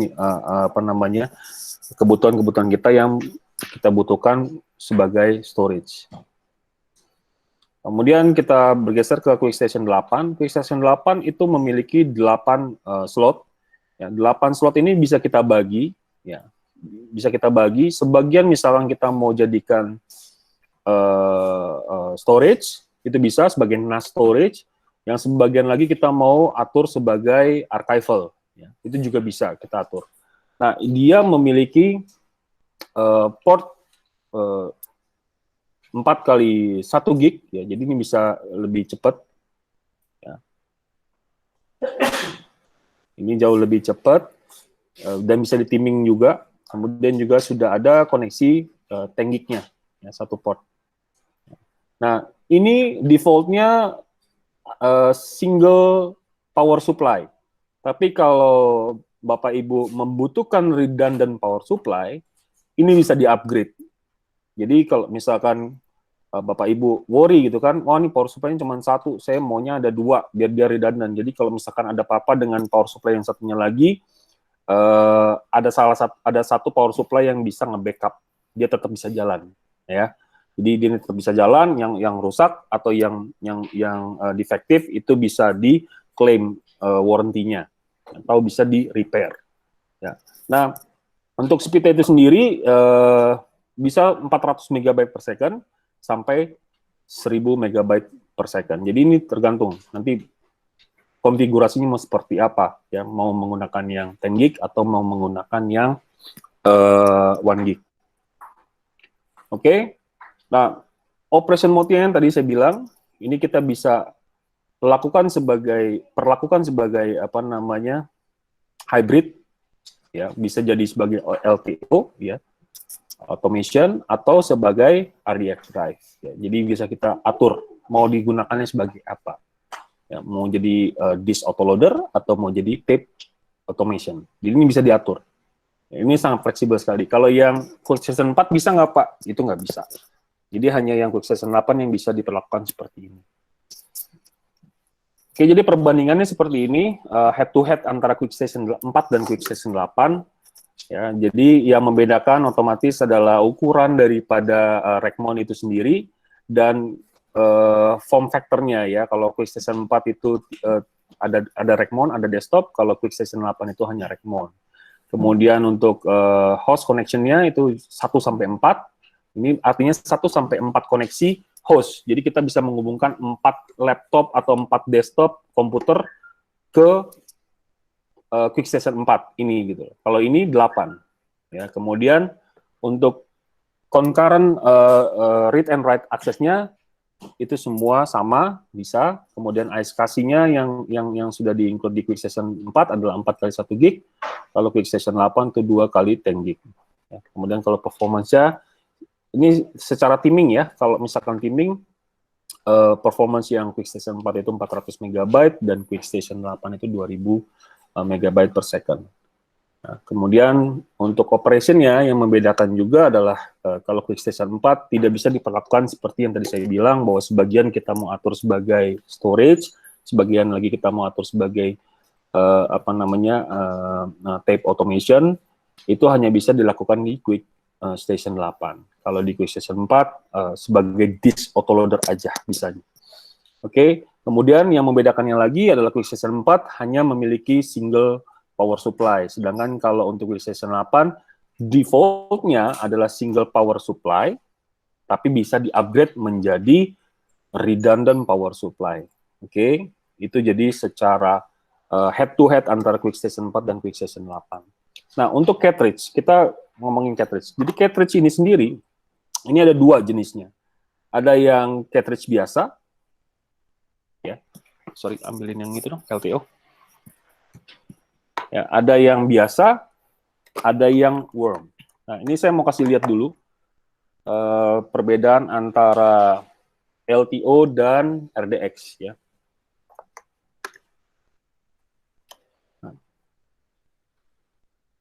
kebutuhan-kebutuhan kita yang kita butuhkan sebagai storage. Kemudian kita bergeser ke QuickStation 8. QuickStation 8 itu memiliki 8 slot. Ya, 8 slot ini bisa kita bagi, ya. Bisa kita bagi, sebagian misalnya kita mau jadikan storage, itu bisa sebagai NAS storage, yang sebagian lagi kita mau atur sebagai archival, ya. Itu juga bisa kita atur. Nah, dia memiliki port 4 kali 1 gig, ya, jadi ini bisa lebih cepat, ya. Ini jauh lebih cepat dan bisa di-timing juga. Kemudian juga sudah ada koneksi 10 gig-nya, ya, 1 port. Nah, ini default-nya single power supply. Tapi kalau Bapak Ibu membutuhkan redundant power supply, ini bisa di-upgrade. Jadi kalau misalkan Bapak Ibu worry gitu kan, oh ini power supply-nya cuma 1, saya maunya ada 2 biar dia redundant. Jadi kalau misalkan ada apa-apa dengan power supply yang satunya lagi, ada satu power supply yang bisa nge-backup, dia tetap bisa jalan, ya. Jadi dia tetap bisa jalan, yang rusak atau yang defektif itu bisa diklaim warranty-nya atau bisa di-repair. Ya. Nah, untuk speed itu sendiri bisa 400 MB per second sampai 1000 MB per second. Jadi ini tergantung nanti konfigurasinya mau seperti apa, ya, mau menggunakan yang 10 gig atau mau menggunakan yang 1 gig. Oke. Nah, operation mode-nya yang tadi saya bilang, ini kita bisa perlakukan sebagai hybrid, ya, bisa jadi sebagai LTO, ya, automation, atau sebagai RDX drive, ya. Jadi bisa kita atur mau digunakannya sebagai apa, ya, mau jadi disk autoloader atau mau jadi tape automation. Jadi ini bisa diatur, ya, ini sangat fleksibel sekali. Kalau yang QuickStation 4 bisa nggak, Pak? Itu nggak bisa. Jadi hanya yang QuickStation 8 yang bisa diperlakukan seperti ini. Oke, jadi perbandingannya seperti ini, head to head antara QuickStation 4 dan QuickStation 8. Ya, jadi yang membedakan otomatis adalah ukuran daripada rack mount itu sendiri dan form factor-nya, ya. Kalau QuickStation 4 itu ada rack mount, ada desktop. Kalau QuickStation 8 itu hanya rack mount. Kemudian untuk host connection-nya itu 1-4. Ini artinya 1-4 koneksi host. Jadi kita bisa menghubungkan 4 laptop atau 4 desktop komputer ke Quick Station 4 ini gitu. Kalau ini 8. Ya, kemudian untuk concurrent read and write aksesnya itu semua sama bisa. Kemudian ISKC-nya yang sudah di-include di Quick Station 4 adalah 4 kali 1 gig. Kalau Quick Station 8 itu 2 kali 10 gig. Ya, kemudian kalau performance-nya ini secara timing ya. Kalau misalkan timing performance yang Quick Station 4 itu 400 MB dan Quick Station 8 itu 2000 MB per second. Nah, kemudian untuk operation-nya yang membedakan juga adalah kalau Quick Station 4 tidak bisa diperlakukan seperti yang tadi saya bilang, bahwa sebagian kita mau atur sebagai storage, sebagian lagi kita mau atur sebagai tape automation. Itu hanya bisa dilakukan di Quick Station 8. Kalau di Quick Station 4 sebagai disk autoloader aja bisanya. Oke, kemudian yang membedakannya lagi adalah Quick Station 4 hanya memiliki single power supply, sedangkan kalau untuk Quick Station 8 default-nya adalah single power supply, tapi bisa di-upgrade menjadi redundant power supply. Oke, itu jadi secara head-to-head antara Quick Station 4 dan Quick Station 8. Nah, untuk cartridge, kita ngomongin cartridge. Jadi cartridge ini sendiri, ini ada 2 jenisnya. Ada yang cartridge biasa, ya, sorry, ambilin yang itu dong, LTO. Ya, ada yang biasa, ada yang worm. Nah, ini saya mau kasih lihat dulu perbedaan antara LTO dan RDX ya. Nah,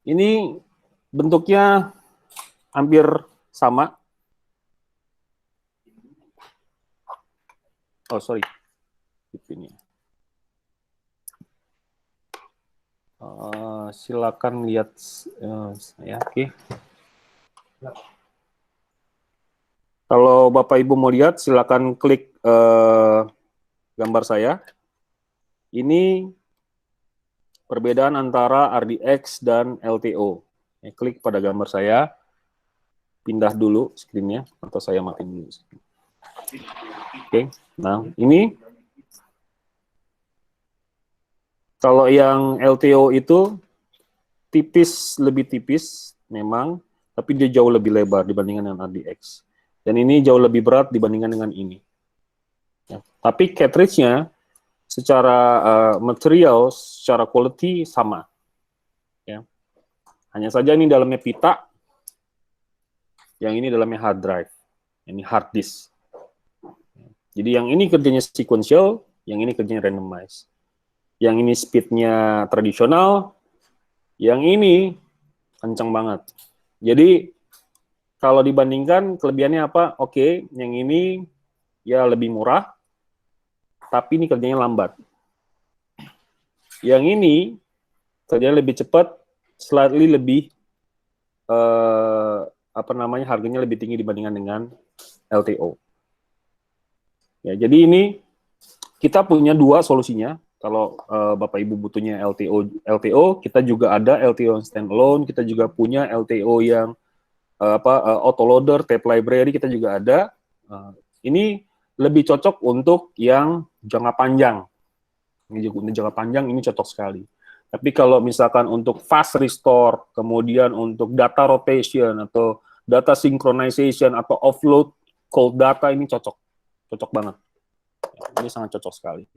ini bentuknya hampir sama. Oh, sorry. Ini. Silakan lihat ya, oke. Kalau Bapak Ibu mau lihat, silakan klik gambar saya. Ini perbedaan antara RDX dan LTO. Ya, klik pada gambar saya, pindah dulu screen-nya, atau saya matiin dulu. Oke, nah ini kalau yang LTO itu tipis, lebih tipis memang, tapi dia jauh lebih lebar dibandingkan dengan RDX. Dan ini jauh lebih berat dibandingkan dengan ini. Ya, tapi cartridge-nya secara material, secara quality sama. Ya. Hanya saja ini dalamnya pita, yang ini dalamnya hard drive, ini hard disk. Jadi yang ini kerjanya sequential, yang ini kerjanya randomized. Yang ini speed-nya tradisional, yang ini kencang banget. Jadi kalau dibandingkan kelebihannya apa? Oke, yang ini ya lebih murah, tapi ini kerjanya lambat. Yang ini kerjanya lebih cepat, slightly lebih harganya lebih tinggi dibandingkan dengan LTO. Ya, jadi ini kita punya 2 solusinya. Kalau Bapak Ibu butuhnya LTO, kita juga ada LTO yang standalone, kita juga punya LTO yang autoloader, tape library, kita juga ada. Ini lebih cocok untuk yang jangka panjang. Untuk jangka panjang ini cocok sekali. Tapi kalau misalkan untuk fast restore, kemudian untuk data rotation atau data synchronization atau offload cold data, ini cocok banget. Ini sangat cocok sekali.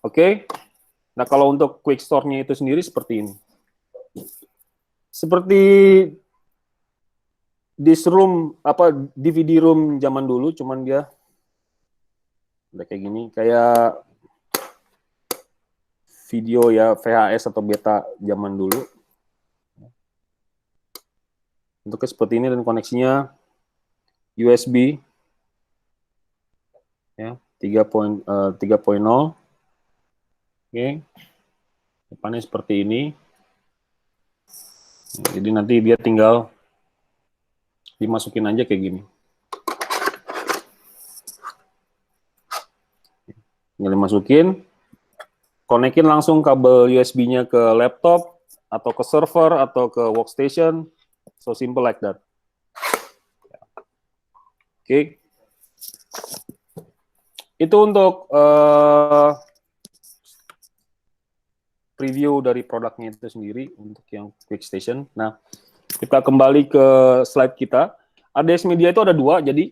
Oke. Nah, kalau untuk quick store-nya itu sendiri seperti ini. Seperti disk room, DVD room zaman dulu, cuman dia udah kayak gini, kayak video ya VHS atau beta zaman dulu. Bentuknya seperti ini dan koneksinya USB ya 3.0. Oke. Depannya seperti ini. Jadi nanti dia tinggal dimasukin aja kayak gini. Tinggal dimasukin, konekin langsung kabel USB-nya ke laptop, atau ke server, atau ke workstation. So simple like that. Oke. Itu untuk preview dari produknya itu sendiri untuk yang Quick Station. Nah, kita kembali ke slide kita. RDX Media itu ada dua, jadi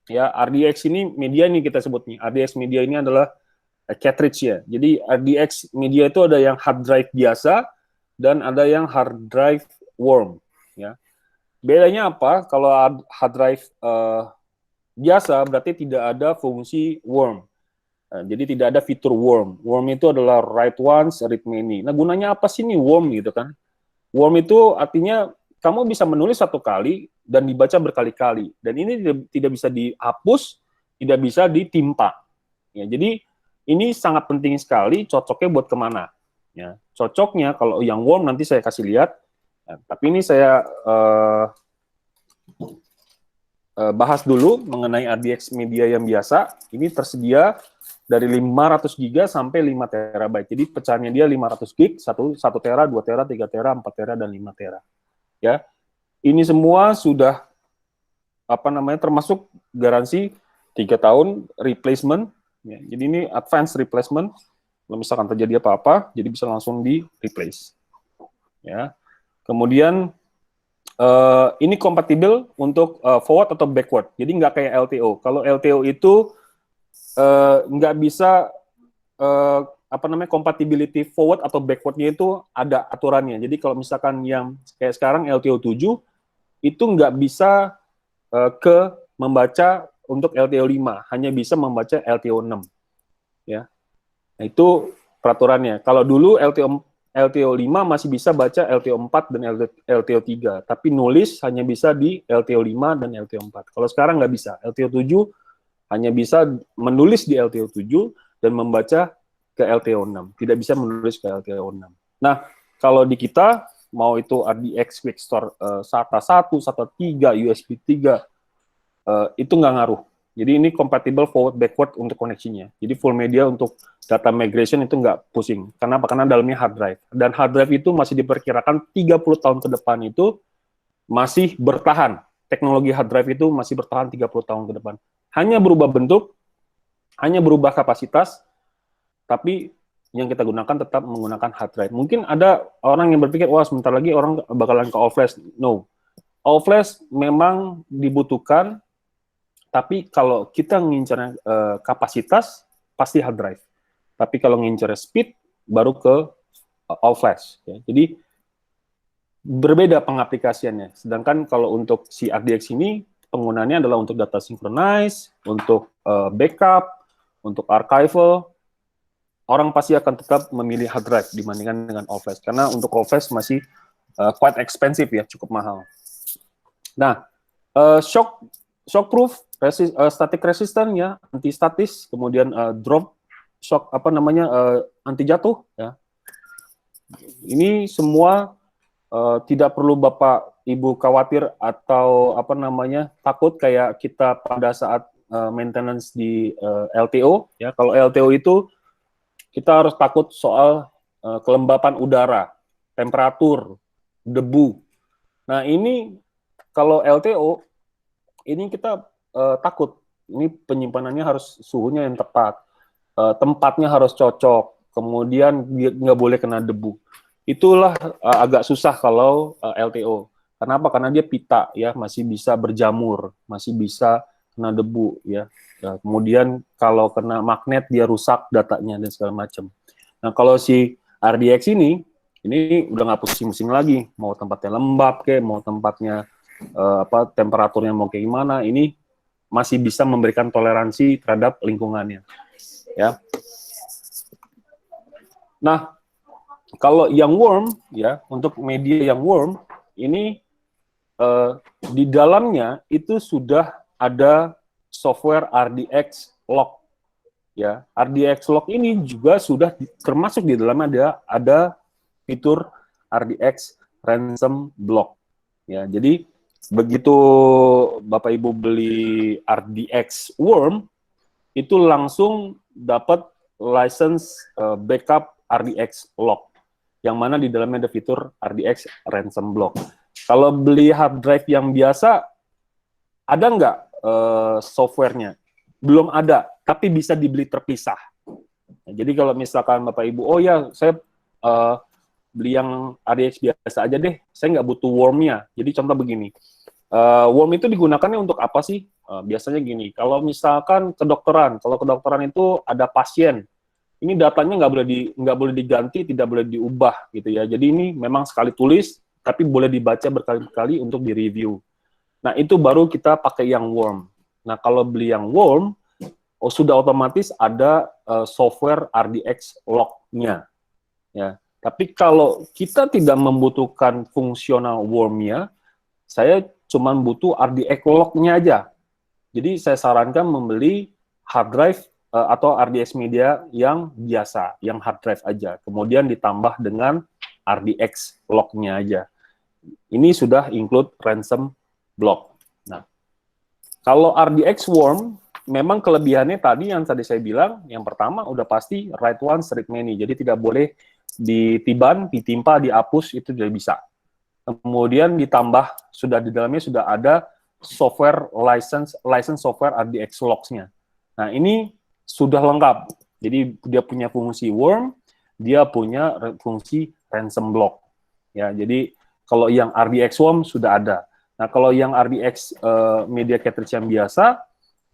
ya RDX ini media ini kita sebut nih. RDX Media ini adalah cartridge ya. Jadi RDX Media itu ada yang hard drive biasa dan ada yang hard drive worm ya. Bedanya apa? Kalau hard drive biasa berarti tidak ada fungsi worm. Jadi tidak ada fitur worm. Worm itu adalah write once, read many. Nah, gunanya apa sih nih worm gitu kan? Worm itu artinya kamu bisa menulis satu kali dan dibaca berkali-kali. Dan ini tidak bisa dihapus, tidak bisa ditimpa. Ya, jadi ini sangat penting sekali, cocoknya buat kemana. Ya, cocoknya kalau yang worm nanti saya kasih lihat. Nah, tapi ini saya bahas dulu mengenai RDX Media yang biasa. Ini tersedia dari 500 GB sampai 5 TB. Jadi pecahannya dia 500 GB, 1 tera, 2 tera, 3 tera, 4 tera, dan 5 tera. Ya, ini semua sudah termasuk garansi 3 tahun replacement. Ya, jadi ini advance replacement. Kalau misalkan terjadi apa-apa, jadi bisa langsung di replace. Ya, kemudian ini kompatibel untuk forward atau backward. Jadi nggak kayak LTO. Kalau LTO itu nggak bisa compatibility forward atau backwardnya itu ada aturannya. Jadi kalau misalkan yang kayak sekarang LTO 7 itu nggak bisa membaca untuk LTO 5, hanya bisa membaca LTO 6. Ya. Nah, itu peraturannya. Kalau dulu LTO 5 masih bisa baca LTO 4 dan LTO 3, tapi nulis hanya bisa di LTO 5 dan LTO 4. Kalau sekarang nggak bisa. LTO 7 hanya bisa menulis di LTO 7 dan membaca ke LTO 6. Tidak bisa menulis ke LTO 6. Nah, kalau di kita, mau itu RDX Quick Store SATA 1, SATA 3, USB 3, itu nggak ngaruh. Jadi ini compatible forward backward untuk koneksinya. Jadi full media untuk data migration itu nggak pusing. Kenapa? Karena dalamnya hard drive. Dan hard drive itu masih diperkirakan 30 tahun ke depan itu masih bertahan. Teknologi hard drive itu masih bertahan 30 tahun ke depan. Hanya berubah bentuk, hanya berubah kapasitas, tapi yang kita gunakan tetap menggunakan hard drive. Mungkin ada orang yang berpikir, wah sebentar lagi orang bakalan ke all flash. No. All flash memang dibutuhkan, tapi kalau kita ngincar kapasitas, pasti hard drive. Tapi kalau ngincar speed, baru ke all flash. Ya. Jadi, berbeda pengaplikasiannya. Sedangkan kalau untuk si RDX ini, penggunaannya adalah untuk data synchronize, untuk backup, untuk archival. Orang pasti akan tetap memilih hard drive dibandingkan dengan all flash. Karena untuk all flash masih quite expensive ya, cukup mahal. Nah, shockproof, static resistant ya, anti statis, kemudian drop shock anti jatuh ya. Ini semua tidak perlu Bapak Ibu khawatir atau takut kayak kita pada saat maintenance di LTO ya. Kalau LTO itu kita harus takut soal kelembapan udara, temperatur, debu. Nah, ini kalau LTO ini kita takut. Ini penyimpanannya harus suhunya yang tepat, tempatnya harus cocok, kemudian nggak boleh kena debu. Itulah agak susah kalau LTO. Kenapa? Karena dia pita ya, masih bisa berjamur, masih bisa kena debu ya. Kemudian kalau kena magnet dia rusak datanya dan segala macam. Nah, kalau si RDX ini udah nggak pusing-pusing lagi, mau tempatnya lembab kayak, mau tempatnya temperaturnya mau kayak gimana, ini masih bisa memberikan toleransi terhadap lingkungannya. Ya. Nah, kalau yang worm ya, untuk media yang worm ini di dalamnya itu sudah ada software RDX Lock. Ya, RDX Lock ini juga sudah termasuk di dalamnya ada fitur RDX Ransom Block. Ya, jadi begitu Bapak Ibu beli RDX Worm itu langsung dapat license backup RDX Lock, yang mana di dalamnya ada fitur RDX Ransom Block. Kalau beli hard drive yang biasa, ada nggak softwarenya? Belum ada, tapi bisa dibeli terpisah. Nah, jadi kalau misalkan Bapak Ibu, oh ya saya beli yang RDX biasa aja deh, saya nggak butuh worm-nya. Jadi contoh begini, worm itu digunakannya untuk apa sih? Biasanya gini, kalau misalkan kedokteran, kalau kedokteran itu ada pasien, ini datanya nggak boleh diganti, tidak boleh diubah gitu ya. Jadi ini memang sekali tulis, tapi boleh dibaca berkali-kali untuk direview. Nah itu baru kita pakai yang worm. Nah kalau beli yang worm, sudah otomatis ada software RDX log-nya. Ya. Tapi kalau kita tidak membutuhkan fungsional worm-nya, saya cuma butuh RDX log-nya aja. Jadi saya sarankan membeli hard drive atau RDX media yang biasa, yang hard drive aja. Kemudian ditambah dengan RDX log-nya aja. Ini sudah include ransom block. Nah, kalau RDX worm, memang kelebihannya tadi yang tadi saya bilang, yang pertama udah pasti write once, read many. Jadi tidak boleh ditiban, ditimpa, dihapus, itu tidak bisa. Kemudian ditambah, sudah di dalamnya sudah ada software license software RDX logs-nya. Nah, ini sudah lengkap. Jadi dia punya fungsi worm, dia punya fungsi ransom block. Ya, jadi kalau yang RDX worm sudah ada. Nah, kalau yang RDX media cartridge yang biasa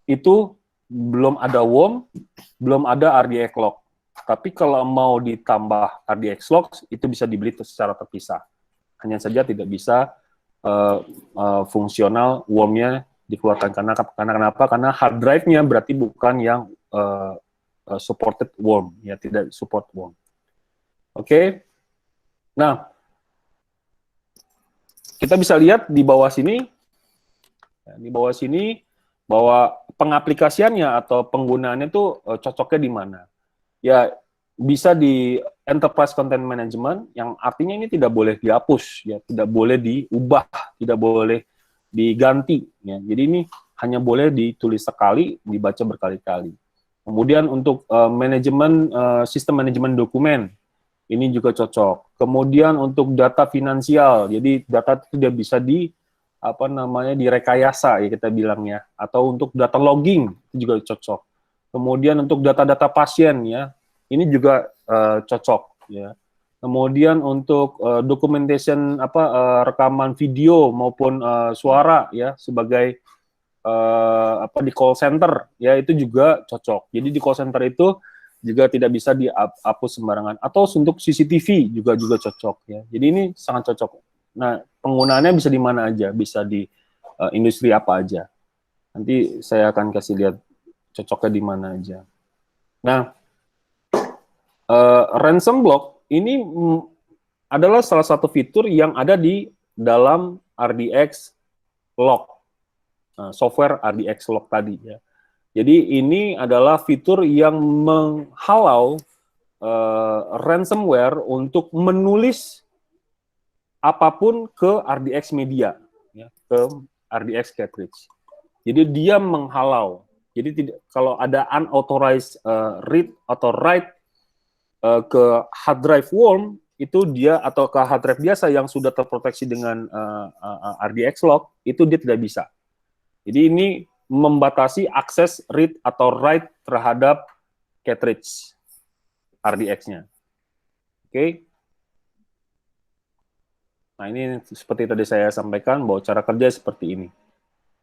itu belum ada worm, belum ada RDX log. Tapi kalau mau ditambah RDX logs itu bisa dibeli secara terpisah. Hanya saja tidak bisa fungsional worm-nya dikeluarkan. Karena kenapa? Karena hard drive-nya berarti bukan yang supported worm, ya tidak support worm. Oke. Nah, kita bisa lihat di bawah sini, bahwa pengaplikasiannya atau penggunaannya itu cocoknya di mana. Ya, bisa di enterprise content management, yang artinya ini tidak boleh dihapus, ya, tidak boleh diubah, tidak boleh diganti. Ya. Jadi ini hanya boleh ditulis sekali, dibaca berkali-kali. Kemudian untuk sistem manajemen dokumen, ini juga cocok. Kemudian untuk data finansial, jadi data tidak bisa direkayasa ya kita bilangnya, atau untuk data logging itu juga cocok. Kemudian untuk data-data pasien ya, ini juga cocok ya. Kemudian untuk documentation rekaman video maupun suara ya sebagai di call center ya itu juga cocok. Jadi di call center itu juga tidak bisa dihapus sembarangan. Atau untuk CCTV juga cocok ya. Jadi ini sangat cocok. Nah, penggunaannya bisa di mana aja, bisa di industri apa aja. Nanti saya akan kasih lihat cocoknya di mana aja. Nah, ransom block ini adalah salah satu fitur yang ada di dalam RDX log, software RDX log tadi ya. Jadi ini adalah fitur yang menghalau ransomware untuk menulis apapun ke RDX media, ya, ke RDX cartridge. Jadi dia menghalau. Jadi kalau ada unauthorized read atau write ke hard drive worm, itu dia atau ke hard drive biasa yang sudah terproteksi dengan RDX log, itu dia tidak bisa. Jadi ini membatasi akses read atau write terhadap cartridge RDX-nya. Oke. Nah, ini seperti tadi saya sampaikan bahwa cara kerja seperti ini.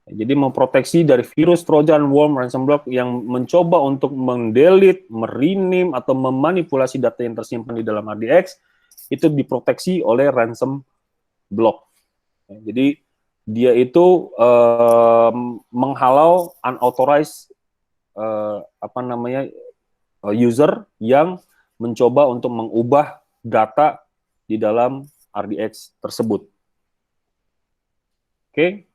Jadi memproteksi dari virus, trojan, worm, ransom block yang mencoba untuk mendelete, merename, atau memanipulasi data yang tersimpan di dalam RDX, itu diproteksi oleh ransom block. Jadi dia itu menghalau unauthorized user yang mencoba untuk mengubah data di dalam RDX tersebut. Oke.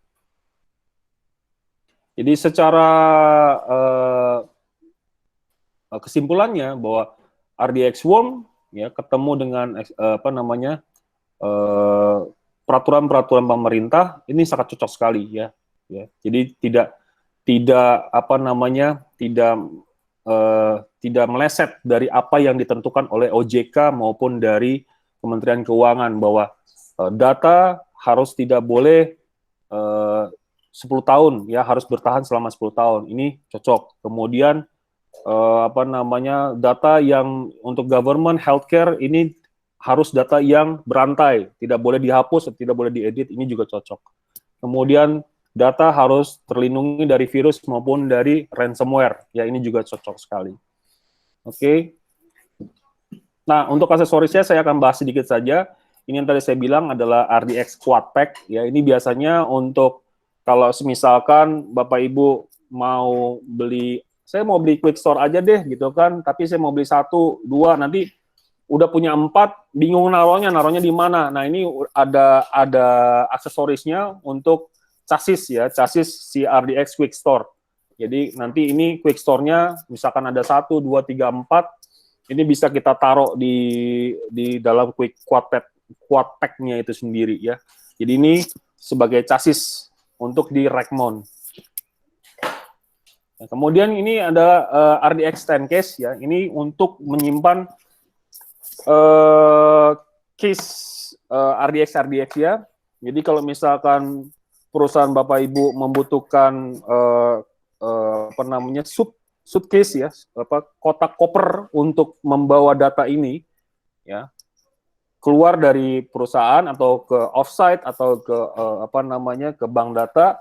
Jadi secara kesimpulannya bahwa RDX worm ya ketemu dengan peraturan-peraturan pemerintah ini sangat cocok sekali ya. Jadi tidak meleset dari apa yang ditentukan oleh OJK maupun dari Kementerian Keuangan bahwa data harus tidak boleh 10 tahun ya, harus bertahan selama 10 tahun. Ini cocok. Kemudian data yang untuk government healthcare ini harus data yang berantai, tidak boleh dihapus, tidak boleh diedit, ini juga cocok. Kemudian data harus terlindungi dari virus maupun dari ransomware, ya ini juga cocok sekali. Oke. Nah, untuk aksesorisnya saya akan bahas sedikit saja. Ini yang tadi saya bilang adalah RDX Quad Pack, ya ini biasanya untuk kalau misalkan Bapak Ibu mau beli, saya mau beli Quick Store aja deh gitu kan, tapi saya mau beli 1, 2, nanti udah punya 4, bingung naruhnya di mana. Nah, ini ada aksesorisnya untuk chassis ya, chassis si RDX Quick Store. Jadi nanti ini Quick Store-nya misalkan ada 1, 2, 3, 4, ini bisa kita taruh di dalam Quad Pack-nya itu sendiri ya. Jadi ini sebagai chassis untuk di rack mount. Nah, kemudian ini ada RDX 10 case ya. Ini untuk menyimpan case RDX ya. Jadi kalau misalkan perusahaan Bapak Ibu membutuhkan suitcase ya, kotak koper untuk membawa data ini ya, keluar dari perusahaan atau ke offsite atau ke ke bank data,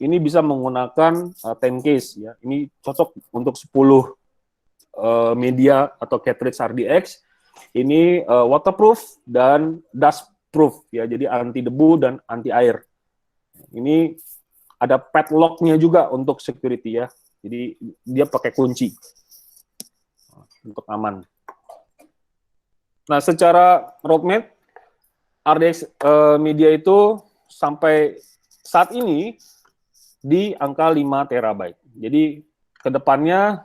ini bisa menggunakan 10 case ya. Ini cocok untuk 10 media atau cartridge RDX. Ini waterproof dan dustproof ya, jadi anti debu dan anti air. Ini ada padlock-nya juga untuk security ya. Jadi dia pakai kunci untuk aman. Nah, secara roadmap RDX media itu sampai saat ini di angka 5 terabyte. Jadi kedepannya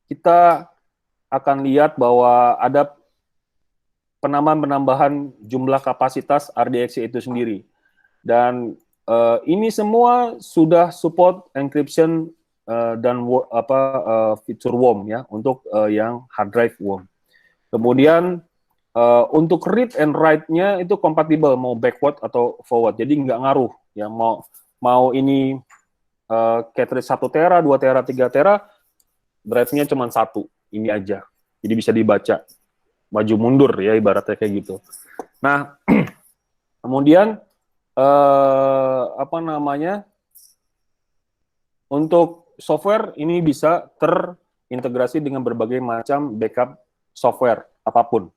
kita akan lihat bahwa ada penambahan jumlah kapasitas RDX itu sendiri. Dan ini semua sudah support encryption dan fitur WOM ya, untuk yang hard drive WOM. Kemudian untuk read and write-nya itu kompatibel, mau backward atau forward, jadi nggak ngaruh ya, mau ini cartridge 1 tera, 2 tera, 3 tera, drive-nya cuma 1, ini aja, jadi bisa dibaca maju mundur ya, ibaratnya kayak gitu. Nah, kemudian untuk software ini bisa terintegrasi dengan berbagai macam backup software apapun.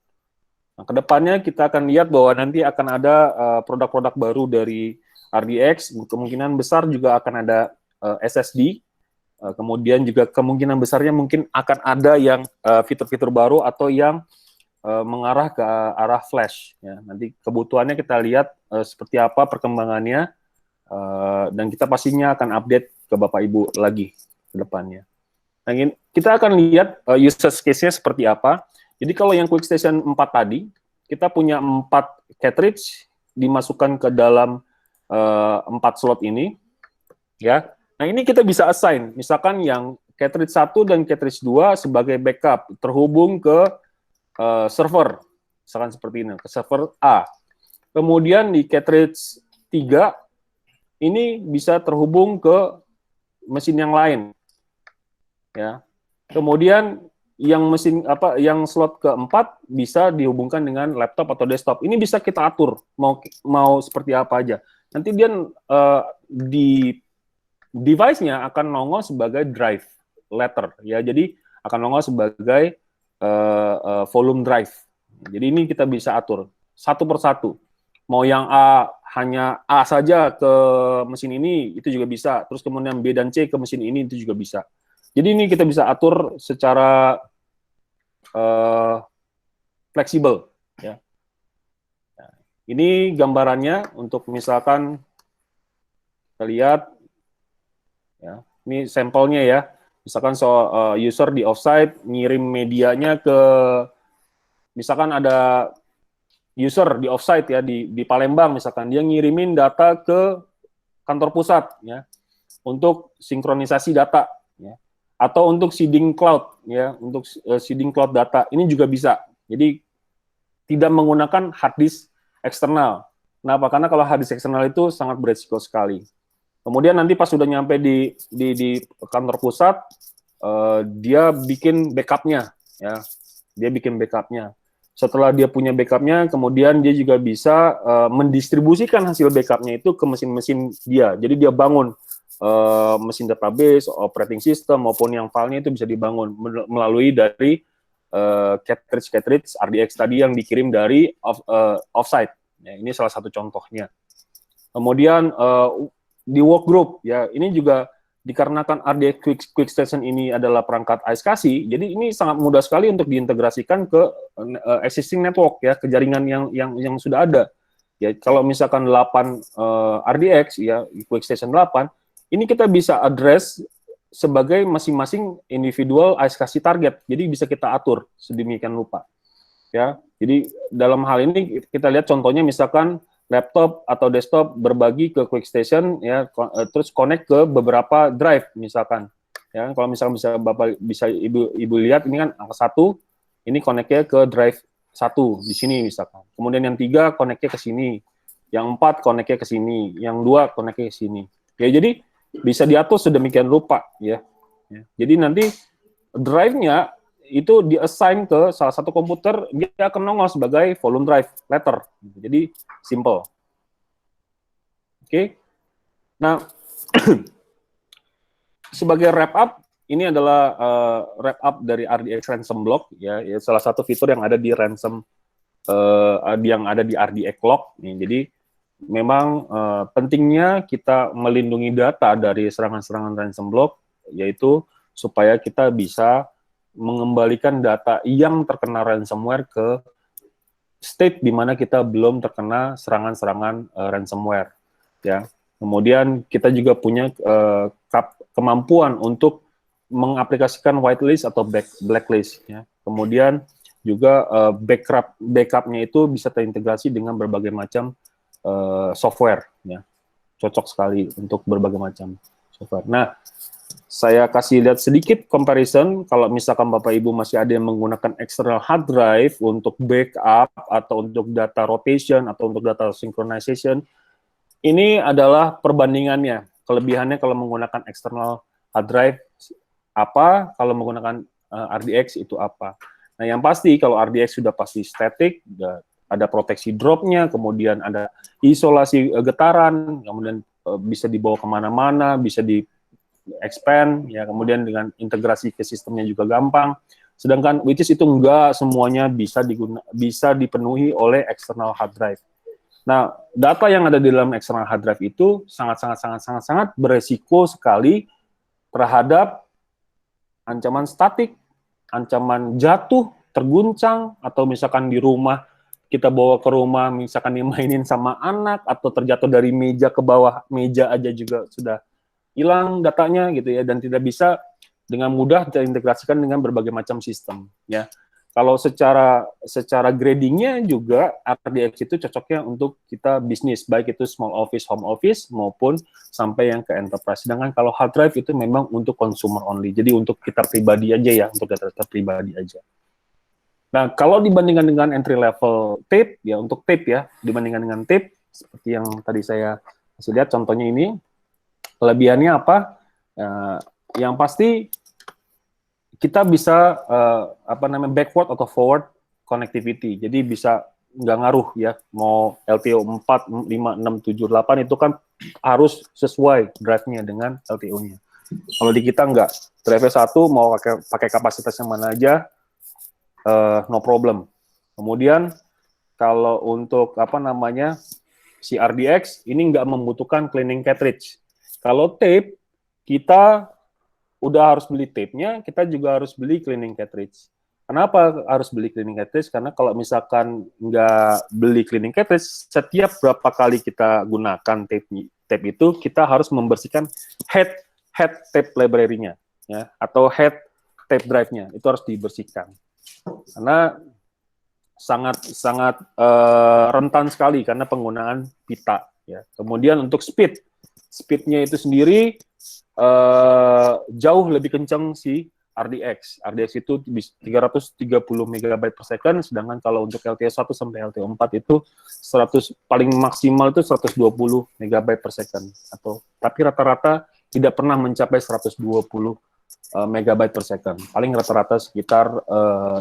Nah, kedepannya kita akan lihat bahwa nanti akan ada produk-produk baru dari RDX, kemungkinan besar juga akan ada SSD, kemudian juga kemungkinan besarnya mungkin akan ada yang fitur-fitur baru atau yang mengarah ke arah flash. Ya. Nanti kebutuhannya kita lihat seperti apa perkembangannya, dan kita pastinya akan update ke Bapak Ibu lagi ke depannya. Nah, kita akan lihat usage case-nya seperti apa. Jadi kalau yang QuickStation 4 tadi, kita punya 4 cartridge dimasukkan ke dalam 4 slot ini. Ya. Nah, ini kita bisa assign. Misalkan yang cartridge 1 dan cartridge 2 sebagai backup terhubung ke server. Misalkan seperti ini, ke server A. Kemudian di cartridge 3 ini bisa terhubung ke mesin yang lain, ya. Kemudian yang slot keempat bisa dihubungkan dengan laptop atau desktop. Ini bisa kita atur mau seperti apa aja. Nanti dia di device-nya akan nongol sebagai drive letter, ya. Jadi akan nongol sebagai volume drive. Jadi ini kita bisa atur satu persatu. Mau yang A hanya A saja ke mesin ini, itu juga bisa. Terus kemudian B dan C ke mesin ini, itu juga bisa. Jadi ini kita bisa atur secara fleksibel. Ya. Nah, ini gambarannya untuk misalkan kita lihat, ya, ini sampelnya ya. Misalkan user di offsite ngirim medianya ke, misalkan ada user di offsite ya di Palembang, misalkan dia ngirimin data ke kantor pusat ya untuk sinkronisasi data ya, atau untuk seeding cloud ya, untuk seeding cloud data ini juga bisa. Jadi tidak menggunakan hard disk eksternal. Kenapa? Karena kalau hard disk eksternal itu sangat beresiko sekali. Kemudian nanti pas sudah nyampe di kantor pusat, dia bikin backupnya ya, dia bikin backupnya. Setelah dia punya backupnya, kemudian dia juga bisa mendistribusikan hasil backupnya itu ke mesin-mesin dia. Jadi dia bangun mesin database, operating system maupun yang filenya itu bisa dibangun melalui dari cartridge RDX tadi yang dikirim dari offsite. Ya, ini salah satu contohnya. Kemudian di workgroup, ya ini juga dikarenakan RDX Quick Station ini adalah perangkat ASCII, jadi ini sangat mudah sekali untuk diintegrasikan ke existing network ya, ke jaringan yang sudah ada. Ya, kalau misalkan 8 RDX ya, Quick Station 8, ini kita bisa address sebagai masing-masing individual ASCII target. Jadi bisa kita atur sedemikian rupa. Ya. Jadi dalam hal ini kita lihat contohnya misalkan laptop atau desktop berbagi ke Quick Station ya, terus connect ke beberapa drive misalkan ya. Kalau misalkan bisa ibu lihat ini kan angka 1 ini connect-nya ke drive 1 di sini misalkan, kemudian yang 3 connect-nya ke sini, yang 4 connect-nya ke sini, yang 2 connect-nya ke sini ya. Jadi bisa diatur sedemikian rupa ya. Jadi nanti drive-nya itu di-assign ke salah satu komputer, dia akan nongol sebagai volume drive letter. Jadi simple. Oke. Nah, sebagai wrap up, ini adalah wrap up dari RDX Ransom Block ya, salah satu fitur yang ada di ransom yang ada di RDX Lock. Jadi memang pentingnya kita melindungi data dari serangan-serangan ransom block, yaitu supaya kita bisa mengembalikan data yang terkena ransomware ke state di mana kita belum terkena serangan-serangan ransomware. Ya, kemudian kita juga punya kemampuan untuk mengaplikasikan whitelist atau blacklist. Ya. Kemudian juga backupnya itu bisa terintegrasi dengan berbagai macam software. Ya, cocok sekali untuk berbagai macam software. Nah, saya kasih lihat sedikit comparison, kalau misalkan Bapak Ibu masih ada yang menggunakan external hard drive untuk backup, atau untuk data rotation, atau untuk data synchronization, ini adalah perbandingannya, kelebihannya kalau menggunakan external hard drive apa, kalau menggunakan RDX itu apa. Nah yang pasti, kalau RDX sudah pasti static, ada proteksi dropnya, kemudian ada isolasi getaran, kemudian bisa dibawa kemana-mana, bisa di expand ya, kemudian dengan integrasi ke sistemnya juga gampang. Sedangkan which is itu enggak semuanya bisa dipenuhi oleh external hard drive. Nah, data yang ada di dalam external hard drive itu sangat beresiko sekali terhadap ancaman statik, ancaman jatuh, terguncang, atau misalkan di rumah kita bawa ke rumah, misalkan dimainin sama anak, atau terjatuh dari meja ke bawah meja aja juga sudah hilang datanya gitu ya, dan tidak bisa dengan mudah terintegrasikan dengan berbagai macam sistem ya. Kalau secara gradingnya juga RDX itu cocoknya untuk kita bisnis, baik itu small office, home office maupun sampai yang ke enterprise. Sedangkan kalau hard drive itu memang untuk consumer only, jadi untuk kita pribadi aja ya, untuk data pribadi aja. Nah, kalau dibandingkan dengan entry level tape ya, untuk tape ya, dibandingkan dengan tape seperti yang tadi saya kasih lihat contohnya ini. Kelebihannya apa? Yang pasti kita bisa backward atau forward connectivity. Jadi bisa nggak ngaruh ya, mau LTO 4, 5, 6, 7, 8 itu kan harus sesuai drive-nya dengan LTO-nya. Kalau di kita nggak, drive 1 mau pakai kapasitasnya mana aja, no problem. Kemudian kalau untuk si RDX ini nggak membutuhkan cleaning cartridge. Kalau tape, kita udah harus beli tape-nya, kita juga harus beli cleaning cartridge. Kenapa harus beli cleaning cartridge? Karena kalau misalkan nggak beli cleaning cartridge, setiap berapa kali kita gunakan tape itu, kita harus membersihkan head tape library-nya, ya, atau head tape drive-nya, itu harus dibersihkan. Karena sangat rentan sekali karena penggunaan pita. Ya. Kemudian untuk speed-nya itu sendiri jauh lebih kencang si RDX. RDX itu 330 MB per second, sedangkan kalau untuk LTO 1 sampai LTO 4 itu paling maksimal itu 120 MB per second. Tapi rata-rata tidak pernah mencapai 120 megabyte per second. Paling rata-rata sekitar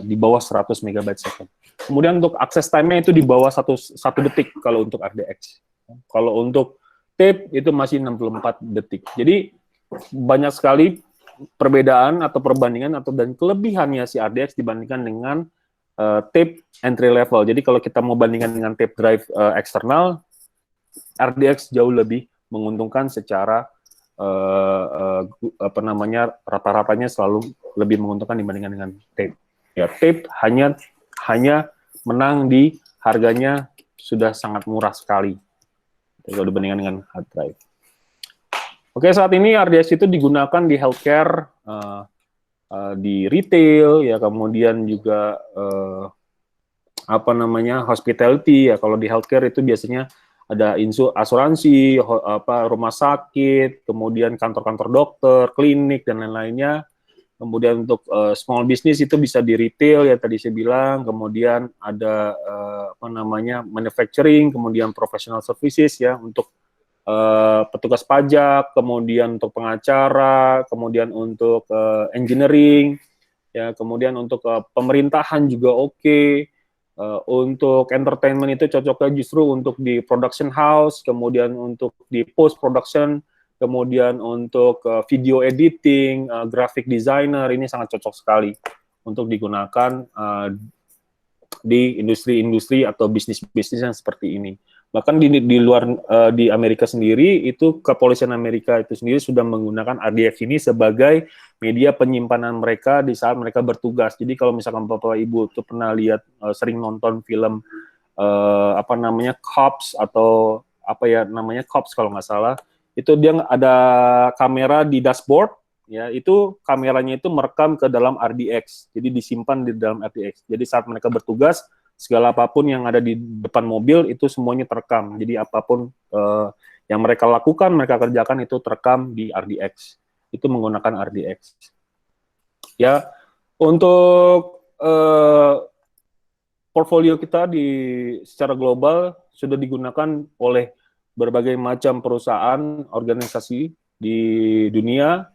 di bawah 100 megabyte second. Kemudian untuk access time-nya itu di bawah 1 detik kalau untuk RDX. Kalau untuk tape itu masih 64 detik. Jadi banyak sekali perbedaan atau perbandingan dan kelebihannya si RDX dibandingkan dengan tape entry level. Jadi kalau kita mau bandingkan dengan tape drive eksternal, RDX jauh lebih menguntungkan secara rata-ratanya selalu lebih menguntungkan dibandingkan dengan tape. Ya, tape hanya menang di harganya sudah sangat murah sekali kalau dibandingkan dengan hard drive. Oke, saat ini RDX itu digunakan di healthcare, di retail, ya, kemudian juga hospitality, ya. Kalau di healthcare itu biasanya ada asuransi, rumah sakit, kemudian kantor-kantor dokter, klinik, dan lain-lainnya. Kemudian untuk small business itu bisa di retail, ya tadi saya bilang. Kemudian ada manufacturing, kemudian professional services, ya, untuk petugas pajak, kemudian untuk pengacara, kemudian untuk engineering, ya, kemudian untuk pemerintahan juga oke. Untuk entertainment itu cocoknya justru untuk di production house, kemudian untuk di post production, kemudian untuk video editing, graphic designer, ini sangat cocok sekali untuk digunakan di industri-industri atau bisnis-bisnis yang seperti ini. Bahkan di luar, di Amerika sendiri, itu kepolisian Amerika itu sendiri sudah menggunakan RDX ini sebagai media penyimpanan mereka di saat mereka bertugas. Jadi kalau misalkan Bapak Ibu itu pernah lihat, sering nonton film Cops atau Cops kalau nggak salah, itu dia ada kamera di dashboard, ya, itu kameranya itu merekam ke dalam RDX, jadi disimpan di dalam RDX. Jadi saat mereka bertugas, segala apapun yang ada di depan mobil itu semuanya terekam. Jadi apapun yang mereka lakukan, mereka kerjakan itu terekam di RDX. Itu menggunakan RDX. Ya, untuk portfolio kita secara global sudah digunakan oleh berbagai macam perusahaan, organisasi di dunia,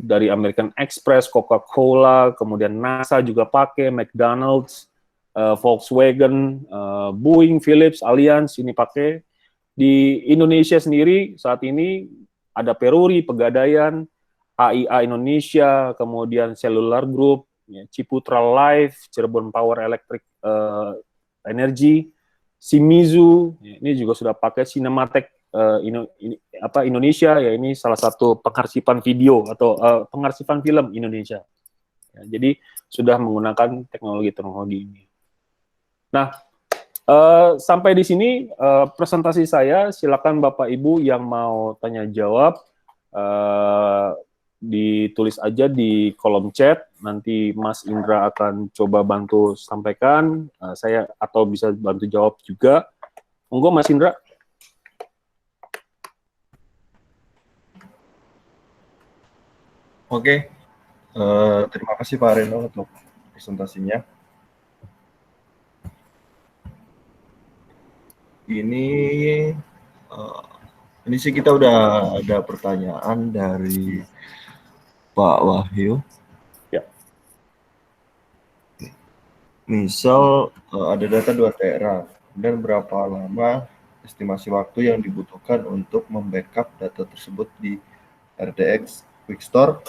dari American Express, Coca-Cola, kemudian NASA juga pakai, McDonald's, Volkswagen, Boeing, Philips, Allianz ini pakai. Di Indonesia sendiri saat ini ada Peruri, Pegadaian, AIA Indonesia, kemudian Cellular Group, ya, Ciputra Life, Cirebon Power Electric Energy, Shimizu, ya, ini juga sudah pakai. Cinematek Indonesia, ya, ini salah satu pengarsipan video atau pengarsipan film Indonesia. Ya, jadi sudah menggunakan teknologi ini. Nah, sampai di sini presentasi saya. Silakan Bapak Ibu yang mau tanya jawab, ditulis aja di kolom chat. Nanti Mas Indra akan coba bantu sampaikan, saya atau bisa bantu jawab juga. Monggo Mas Indra. Oke, terima kasih Pak Reno untuk presentasinya. Ini sih kita udah ada pertanyaan dari Pak Wahyu. Ya. Misal ada data 2 tera, dan berapa lama estimasi waktu yang dibutuhkan untuk membackup data tersebut di RDX Quickstore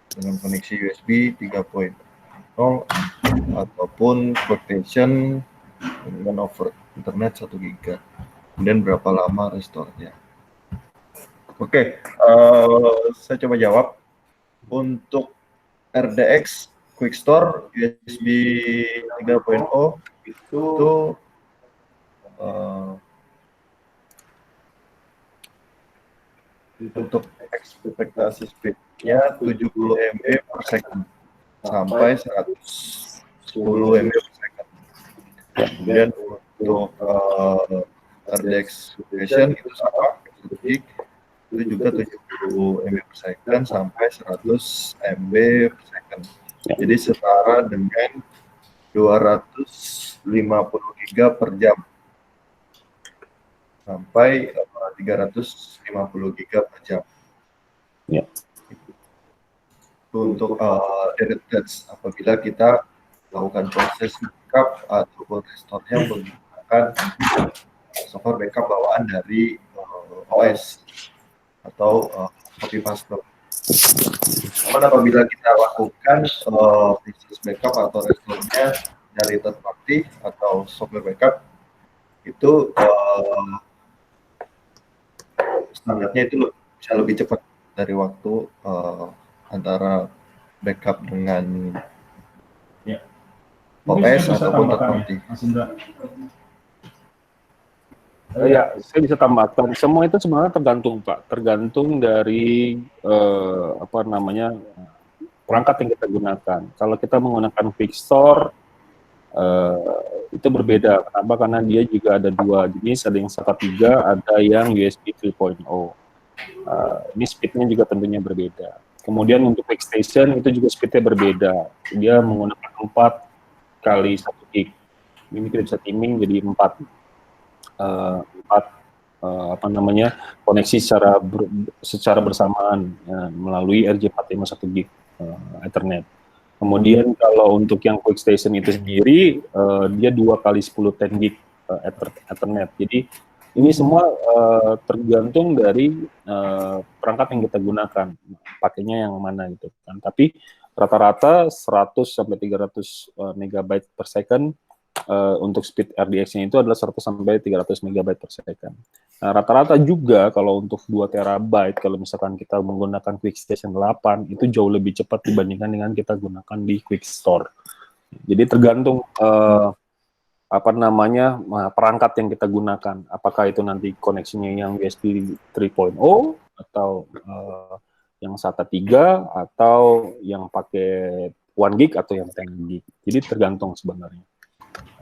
dengan koneksi USB 3.0 ataupun quotation dengan over internet 1 GB, kemudian berapa lama restore-nya. Oke, saya coba jawab. Untuk RDX Quickstore USB 3.0 itu untuk ekspektasi speed-nya 70 MB per second sampai 110 MB per second. Kemudian untuk RDX Version itu sama, 1 gig, itu juga 70 MB per second sampai 100 MB per second. Jadi setara dengan 250 GB per jam sampai 350 GB per jam. Ya. untuk detach apabila kita melakukan proses backup ataupun restore-nya menggunakan software backup bawaan dari OS atau copy paste. Namun apabila kita lakukan proses backup atau restore-nya dari third party atau software backup, itu standarnya itu bisa lebih cepat dari waktu antara backup dengan OS ataupun third party. Ya, saya bisa tambahkan. Semua itu sebenarnya tergantung, Pak. Tergantung dari perangkat yang kita gunakan. Kalau kita menggunakan Quickstore, itu berbeda. Kenapa? Karena dia juga ada dua jenis, ada yang SATA 3, ada yang USB 3.0. Ini speednya juga tentunya berbeda. Kemudian untuk Workstation itu juga speednya berbeda. Dia menggunakan 4 kali 1 gig. Ini kita bisa timing jadi 4 koneksi secara bersamaan melalui RJ451 gig Ethernet. Kemudian kalau untuk yang Quickstation itu sendiri dia 2 kali 10 gig Ethernet. Jadi ini semua tergantung dari perangkat yang kita gunakan, pakainya yang mana gitu kan. Tapi rata-rata 100 sampai 300 megabyte per second. Untuk speed RDX-nya itu adalah 100 sampai 300 MB per second. Nah, rata-rata juga kalau untuk 2 terabyte, kalau misalkan kita menggunakan Quickstation 8, itu jauh lebih cepat dibandingkan dengan kita gunakan di Quickstore. Jadi tergantung perangkat yang kita gunakan. Apakah itu nanti koneksinya yang USB 3.0 atau yang SATA 3 atau yang pakai 1 gig atau yang 10 gig. Jadi tergantung sebenarnya.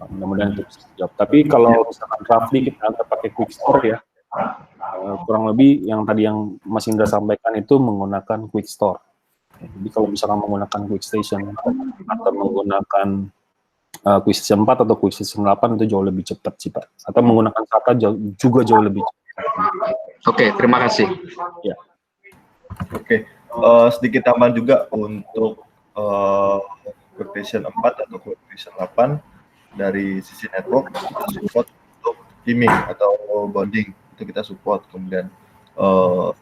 Mudah-mudahan itu bisa dijawab. Tapi kalau misalkan roughly kita pakai Quickstore ya, kurang lebih yang tadi yang Mas Indra sampaikan itu menggunakan Quickstore. Jadi kalau misalkan menggunakan Quickstation atau menggunakan Quickstation 4 atau Quickstation 8 itu jauh lebih cepat sih Pak. Atau menggunakan SATA juga jauh lebih cepat. Oke, terima kasih. Ya. Oke, sedikit tambahan juga untuk Quickstation 4 atau Quickstation 8. Dari sisi network kita support untuk teaming atau bonding, itu kita support. Kemudian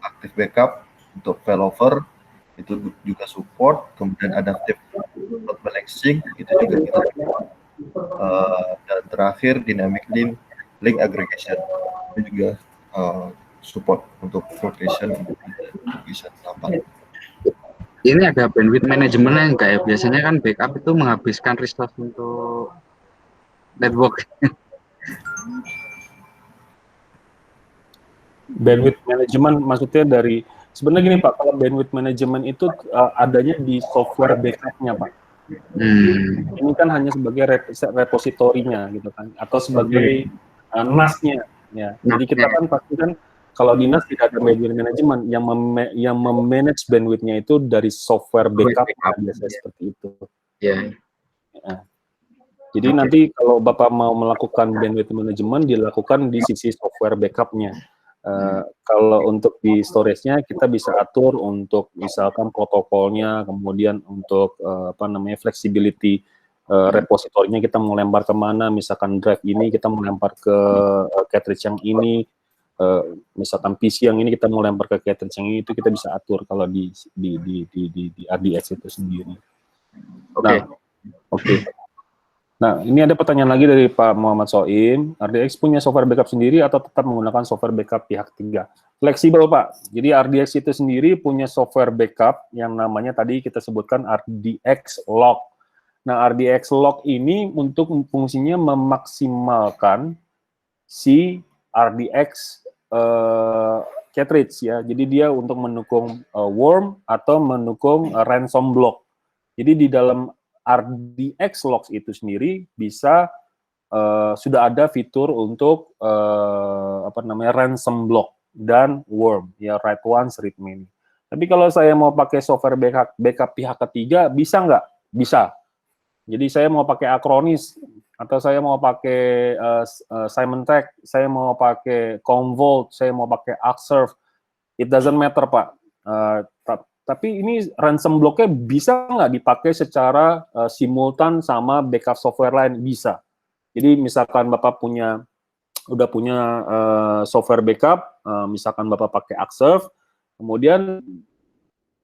active backup untuk failover itu juga support. Kemudian adaptive load balancing itu juga kita support. Dan terakhir dynamic link aggregation itu juga support untuk Quickstation 8. Ini ada bandwidth manajemennya enggak ya? Biasanya kan backup itu menghabiskan resource untuk network. Bandwidth management maksudnya dari sebenarnya gini Pak, kalau bandwidth management itu adanya di software backup-nya Pak. Ini kan hanya sebagai repositorinya gitu kan, atau sebagai NAS-nya. Ya. Jadi kita kan pasti kan kalau di NAS tidak ada bandwidth management, yang memanage bandwidth-nya itu dari software backup biasanya seperti itu. Ya. Jadi nanti kalau Bapak mau melakukan bandwidth management dilakukan di sisi software backup-nya. Kalau untuk di storage-nya kita bisa atur untuk misalkan protokolnya, kemudian untuk flexibility repositorinya kita mau lempar kemana, misalkan drive ini kita mau lempar ke cartridge yang ini, misalkan PC yang ini kita mau lempar ke cartridge yang ini, itu kita bisa atur kalau di RDX itu sendiri. Oke. Nah, ini ada pertanyaan lagi dari Pak Muhammad Soim. RDX punya software backup sendiri atau tetap menggunakan software backup pihak ketiga? Fleksibel, Pak. Jadi RDX itu sendiri punya software backup yang namanya tadi kita sebutkan RDX Log. Nah, RDX Log ini untuk fungsinya memaksimalkan si RDX cartridge ya. Jadi dia untuk mendukung worm atau mendukung ransom block. Jadi di dalam RDX Logs itu sendiri bisa sudah ada fitur untuk ransom block dan worm ya, write once read many. Tapi kalau saya mau pakai software backup pihak ketiga bisa nggak? Bisa. Jadi saya mau pakai Acronis atau saya mau pakai Symantec, saya mau pakai Commvault, saya mau pakai Arcserve, it doesn't matter Pak. Tapi ini ransom blocknya bisa nggak dipakai secara simultan sama backup software lain? Bisa. Jadi misalkan Bapak udah punya software backup, misalkan Bapak pakai Axerve, kemudian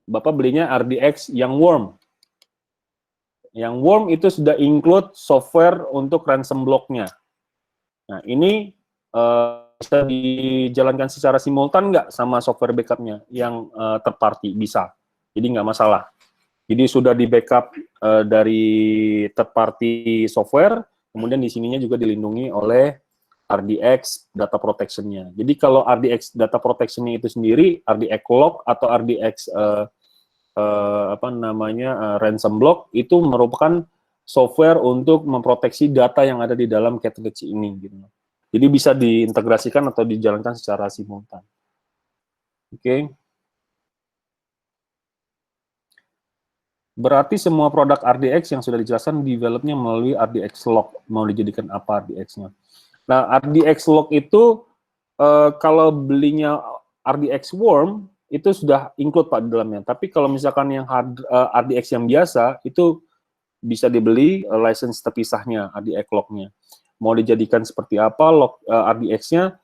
Bapak belinya RDX yang warm. Yang warm itu sudah include software untuk ransom block-nya. Nah, ini bisa dijalankan secara simultan nggak sama software backup-nya yang third party? Bisa. Jadi nggak masalah. Jadi sudah di backup dari third party software, kemudian di sininya juga dilindungi oleh RDX data protection-nya. Jadi kalau RDX data protection-nya itu sendiri, RDX lock atau RDX ransom block itu merupakan software untuk memproteksi data yang ada di dalam cartridge ini. Gitu. Jadi bisa diintegrasikan atau dijalankan secara simultan. Oke. Berarti semua produk RDX yang sudah dijelaskan developnya melalui RDX lock. Mau dijadikan apa RDX-nya? Nah, RDX lock itu kalau belinya RDX warm itu sudah include Pak di dalamnya. Tapi kalau misalkan yang RDX yang biasa itu bisa dibeli license terpisahnya RDX lock-nya. Mau dijadikan seperti apa lock RDX-nya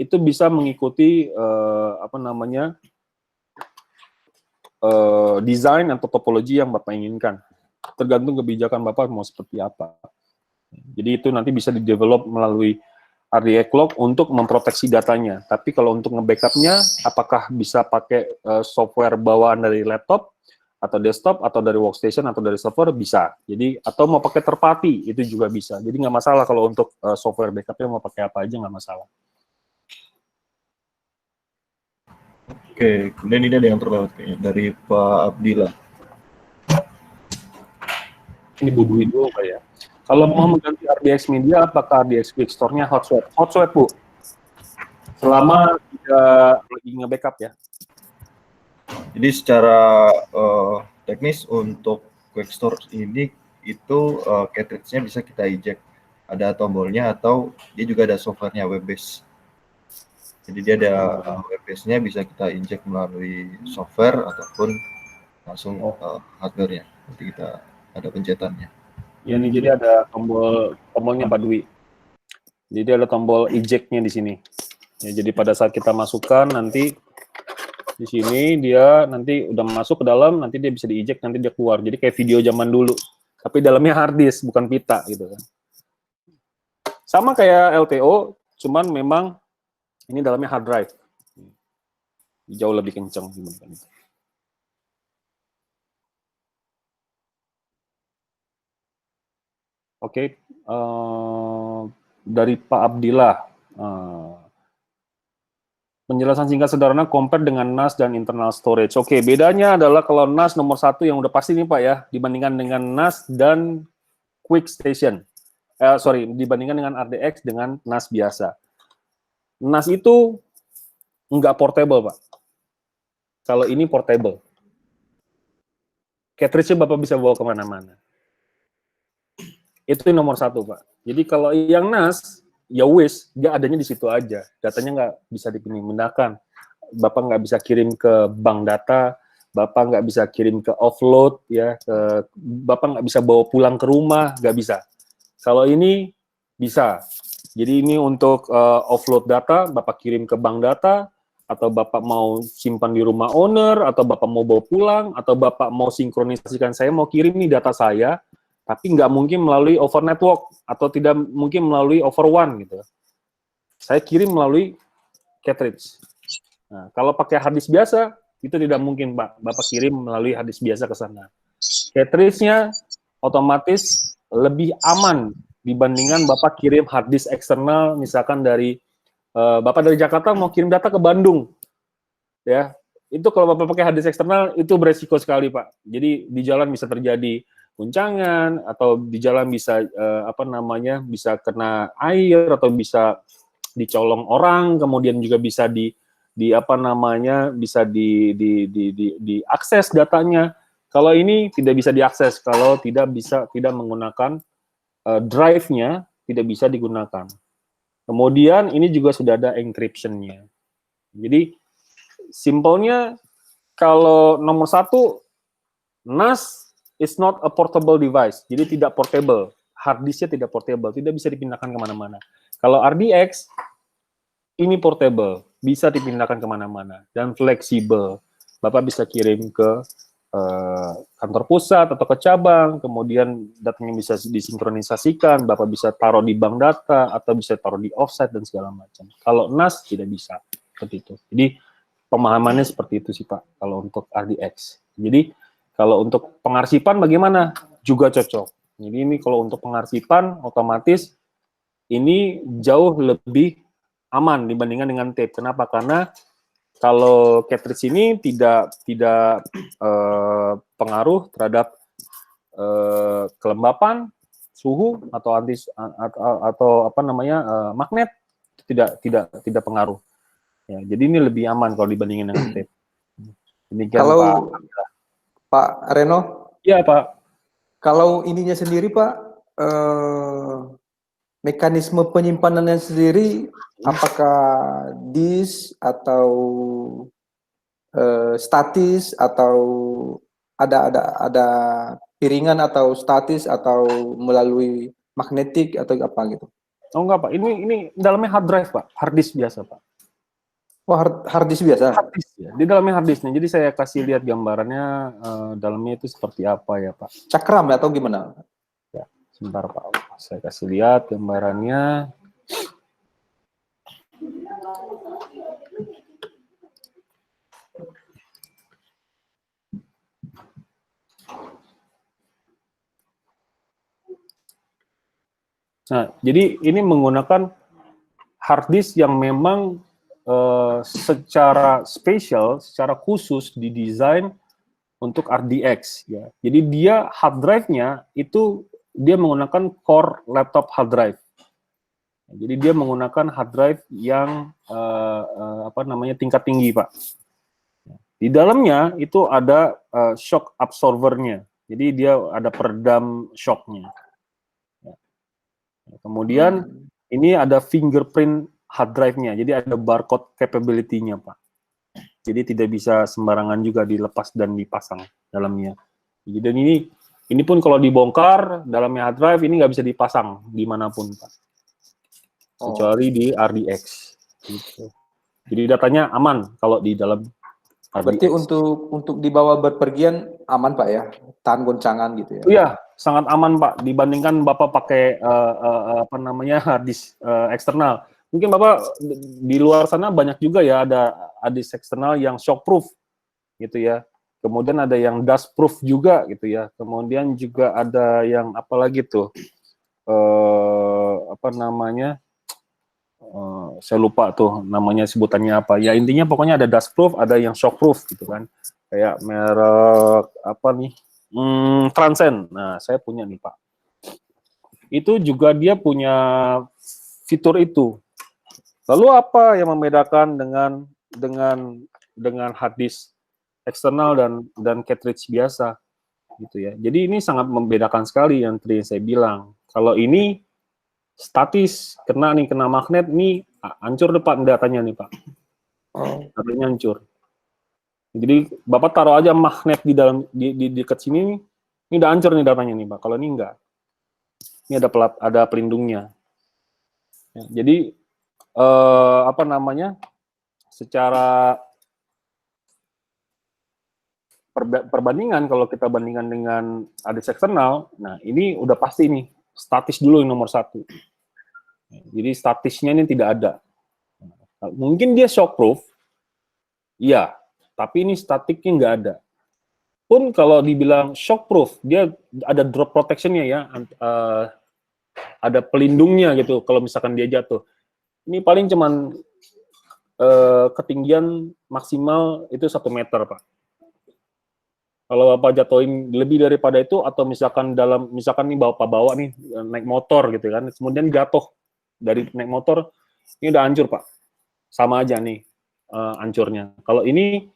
itu bisa mengikuti desain atau topologi yang Bapak inginkan. Tergantung kebijakan Bapak mau seperti apa. Jadi itu nanti bisa di-develop melalui RDX lock untuk memproteksi datanya. Tapi kalau untuk nge-backupnya, apakah bisa pakai software bawaan dari laptop, atau desktop, atau dari workstation, atau dari server, bisa. Jadi, atau mau pakai third party, itu juga bisa. Jadi nggak masalah kalau untuk software backupnya mau pakai apa aja, nggak masalah. Oke, kemudian ini ada yang terlewat kayaknya dari Pak Abdillah. Ini Bu Dwi dulu Pak ya. Kalau mau mengganti RDX Media, apakah RDX Quickstore-nya hot swap? Hot swap, Bu. Selama tidak lagi nge-backup ya. Jadi secara teknis untuk Quickstore ini itu cartridge-nya bisa kita eject. Ada tombolnya atau dia juga ada software-nya web-based. Jadi dia ada web-based-nya bisa kita inject melalui software ataupun langsung hardware-nya. Nanti kita ada pencetannya. Ya nih, jadi ada tombolnya Pak Dwi. Jadi ada tombol eject-nya di sini. Ya, jadi pada saat kita masukkan nanti di sini dia nanti udah masuk ke dalam, nanti dia bisa di-eject, nanti dia keluar. Jadi kayak video zaman dulu. Tapi dalamnya hard disk, bukan pita gitu kan. Sama kayak LTO, cuman memang ini dalamnya hard drive. Jauh lebih kencang dibandingkan itu. Oke, dari Pak Abdillah, penjelasan singkat sederhana compare dengan NAS dan internal storage. Oke, bedanya adalah kalau NAS nomor 1 yang udah pasti nih Pak ya, dibandingkan dengan NAS dan Quick Station. Dibandingkan dengan RDX dengan NAS biasa. NAS itu nggak portable Pak. Kalau ini portable. Cartridge-nya Bapak bisa bawa kemana-mana. Itu nomor 1 Pak. Jadi kalau yang NAS, ya wis, dia adanya di situ aja. Datanya nggak bisa dipindahkan. Bapak nggak bisa kirim ke bank data, Bapak nggak bisa kirim ke offload, ya. Bapak nggak bisa bawa pulang ke rumah, nggak bisa. Kalau ini bisa. Jadi ini untuk offload data, Bapak kirim ke bank data, atau Bapak mau simpan di rumah owner, atau Bapak mau bawa pulang, atau Bapak mau sinkronisasikan, saya mau kirim nih data saya, tapi nggak mungkin melalui over network atau tidak mungkin melalui over WAN gitu. Saya kirim melalui cartridge. Nah, kalau pakai hard disk biasa itu tidak mungkin Pak. Bapak kirim melalui hard disk biasa ke sana. Cartridge-nya otomatis lebih aman dibandingkan Bapak kirim hard disk eksternal, misalkan dari Bapak dari Jakarta mau kirim data ke Bandung, ya itu kalau Bapak pakai hard disk eksternal itu beresiko sekali Pak. Jadi di jalan bisa terjadi guncangan atau di jalan bisa bisa kena air atau bisa dicolong orang, kemudian juga bisa bisa diakses datanya. Kalau ini tidak bisa diakses kalau tidak menggunakan drive-nya, tidak bisa digunakan. Kemudian ini juga sudah ada encryption-nya. Jadi simpelnya kalau nomor satu, NAS is not a portable device, jadi tidak portable. Hard disk-nya tidak portable, tidak bisa dipindahkan kemana-mana. Kalau RDX, ini portable, bisa dipindahkan kemana-mana, dan fleksibel. Bapak bisa kirim ke kantor pusat atau ke cabang, kemudian datanya bisa disinkronisasikan, Bapak bisa taruh di bank data, atau bisa taruh di offsite, dan segala macam. Kalau NAS tidak bisa, seperti itu. Jadi, pemahamannya seperti itu sih Pak, kalau untuk RDX. Jadi, kalau untuk pengarsipan bagaimana? Juga cocok. Jadi ini kalau untuk pengarsipan, otomatis ini jauh lebih aman dibandingkan dengan tape. Kenapa? Karena kalau cartridge ini tidak pengaruh terhadap kelembapan, suhu atau apa namanya magnet, tidak pengaruh. Ya, jadi ini lebih aman kalau dibandingin dengan tape. Demikian, Kalau Pak Reno, Iya Pak. kalau ininya sendiri Pak, mekanisme penyimpanannya sendiri, apakah disk atau statis, atau ada piringan atau statis, atau melalui magnetik atau apa gitu? Oh enggak Pak, ini dalamnya hard drive Pak, hard disk biasa Pak. Oh, hard disk biasa? Hard disk ya, di dalamnya hard disknya. Jadi saya kasih lihat gambarannya, dalamnya itu seperti apa ya Pak. Cakram atau gimana? Ya, sebentar Pak, saya kasih lihat gambarannya. Nah, jadi ini menggunakan hard disk yang memang secara spesial, secara khusus didesain untuk RDX ya. Jadi dia hard drive-nya itu dia menggunakan core laptop hard drive. Jadi dia menggunakan hard drive yang apa namanya tingkat tinggi Pak. Di dalamnya itu ada shock absorbernya. Jadi dia ada peredam shocknya. Kemudian ini ada fingerprint hard drive-nya, jadi ada barcode capability-nya, Pak. Jadi tidak bisa sembarangan juga dilepas dan dipasang dalamnya. Dan ini pun kalau dibongkar dalamnya hard drive ini nggak bisa dipasang dimanapun, Pak. Kecuali di RDX. Gitu. Jadi datanya aman kalau di dalam RDX. Berarti untuk dibawa berpergian aman Pak ya, tahan goncangan gitu ya? Iya, sangat aman Pak. Dibandingkan Bapak pakai apa namanya hard disk eksternal. Mungkin Bapak di luar sana banyak juga ya ada hard disk eksternal yang shockproof gitu ya. Kemudian ada yang dustproof juga gitu ya. Kemudian juga ada yang apa lagi tuh apa namanya? Saya lupa tuh namanya sebutannya apa. Ya intinya pokoknya ada dustproof, ada yang shockproof gitu kan. Kayak merek apa nih? Transcend. Nah, saya punya nih Pak. Itu juga dia punya fitur itu. Lalu apa yang membedakan dengan hard disk eksternal dan cartridge biasa gitu ya. Jadi ini sangat membedakan sekali yang tadi saya bilang. Kalau ini statis, kena magnet, nih hancur depan datanya nih Pak. Datanya hancur. Jadi Bapak taruh aja magnet di dalam di dekat sini, ini udah hancur nih datanya nih Pak. Kalau ini enggak. Ini ada pelindungnya. Ya, jadi apa namanya? Secara perbandingan kalau kita bandingkan dengan hard disk eksternal, nah ini udah pasti nih statis dulu yang nomor satu. Jadi statisnya ini tidak ada. Mungkin dia shockproof, iya, tapi ini statiknya nggak ada. Pun kalau dibilang shockproof, dia ada drop protection-nya ya, ada pelindungnya gitu. Kalau misalkan dia jatuh, ini paling cuman ketinggian maksimal itu 1 meter Pak. Kalau Bapak jatuhin lebih daripada itu, atau misalkan nih Bapak bawa nih naik motor gitu kan, kemudian jatuh dari naik motor, ini udah hancur Pak. Sama aja nih hancurnya. Kalau ini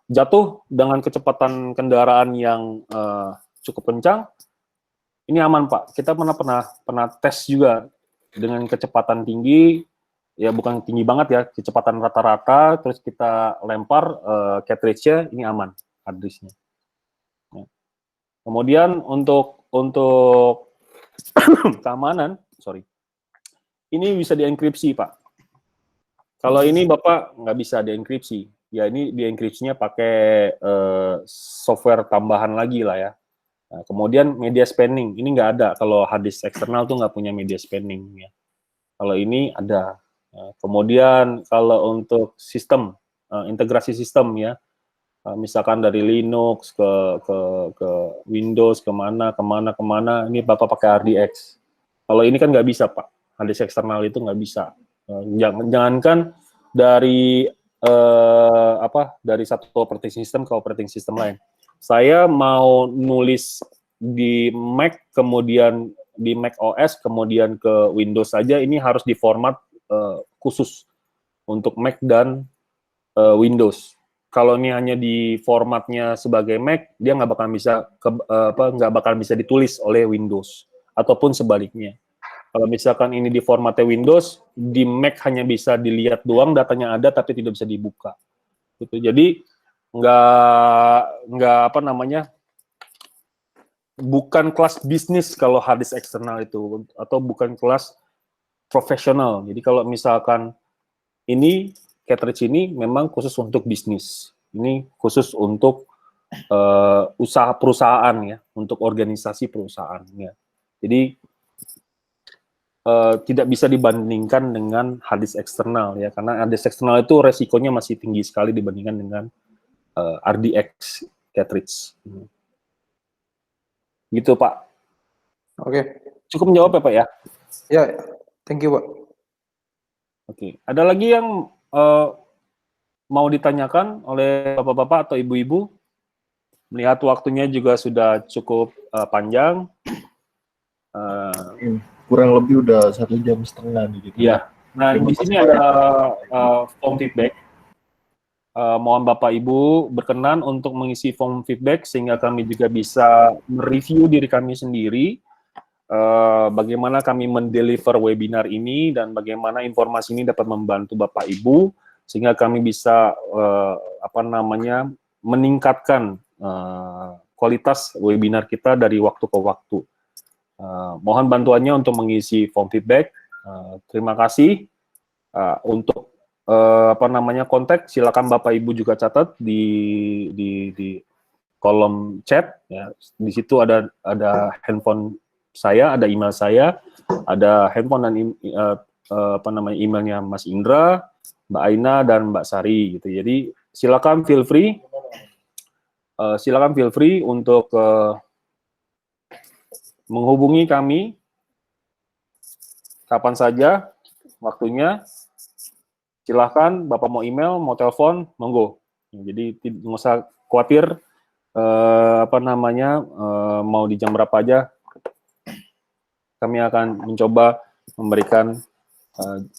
jatuh dengan kecepatan kendaraan yang cukup kencang, ini aman Pak. Kita pernah tes juga dengan kecepatan tinggi, ya bukan tinggi banget ya, kecepatan rata-rata, terus kita lempar cartridge-nya, ini aman hard disk-nya. Ya. Kemudian untuk keamanan, ini bisa dienkripsi Pak. Kalau ini Bapak nggak bisa dienkripsi, ya ini dienkripsinya pakai software tambahan lagi lah ya. Nah, kemudian media spanning, ini nggak ada, kalau hard disk eksternal tuh nggak punya media spanning ya. Kalau ini ada. Nah, kemudian kalau untuk sistem, integrasi sistem ya, misalkan dari Linux ke Windows, kemana, ini Bapak pakai RDX. Kalau ini kan nggak bisa Pak, hard disk eksternal itu nggak bisa. Jangankan dari dari satu operating system ke operating system lain. Saya mau nulis di Mac, kemudian di Mac OS, kemudian ke Windows saja, ini harus diformat khusus untuk Mac dan Windows. Kalau ini hanya di formatnya sebagai Mac, dia nggak bakal bisa ditulis oleh Windows, ataupun sebaliknya. Kalau misalkan ini di formatnya Windows, di Mac hanya bisa dilihat doang, datanya ada tapi tidak bisa dibuka. Gitu. Jadi bukan kelas bisnis kalau hard disk eksternal itu, atau bukan kelas profesional. Jadi kalau misalkan ini cartridge ini memang khusus untuk bisnis, ini khusus untuk usaha perusahaan ya, untuk organisasi perusahaan ya. Jadi tidak bisa dibandingkan dengan hard disk eksternal ya, karena hard disk eksternal itu resikonya masih tinggi sekali dibandingkan dengan RDX cartridge. Gitu Pak. Oke. Cukup menjawab ya Pak ya? Ya, thank you Pak. Oke. Ada lagi yang mau ditanyakan oleh bapak-bapak atau ibu-ibu? Melihat waktunya juga sudah cukup panjang. Kurang lebih udah 1,5 jam nih gitu. Iya. Nah, di sini ada form feedback. Mohon Bapak Ibu berkenan untuk mengisi form feedback sehingga kami juga bisa mereview diri kami sendiri, bagaimana kami mendeliver webinar ini dan bagaimana informasi ini dapat membantu Bapak Ibu sehingga kami bisa meningkatkan kualitas webinar kita dari waktu ke waktu. Mohon bantuannya untuk mengisi form feedback. Terima kasih. Untuk kontak, silakan Bapak Ibu juga catat di kolom chat ya. Di situ ada handphone saya, ada email saya, ada handphone dan emailnya Mas Indra, Mbak Aina dan Mbak Sari gitu. Jadi silakan feel free untuk menghubungi kami kapan saja waktunya. Silahkan, Bapak mau email, mau telepon, monggo. Jadi nggak usah khawatir mau di jam berapa aja. Kami akan mencoba memberikan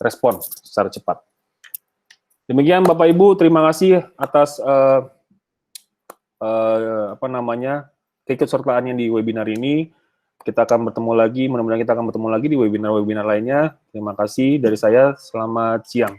respon secara cepat. Demikian Bapak Ibu, terima kasih atas keikutsertaannya di webinar ini. Kita akan bertemu lagi, mudah-mudahan kita akan bertemu lagi di webinar-webinar lainnya. Terima kasih dari saya, selamat siang.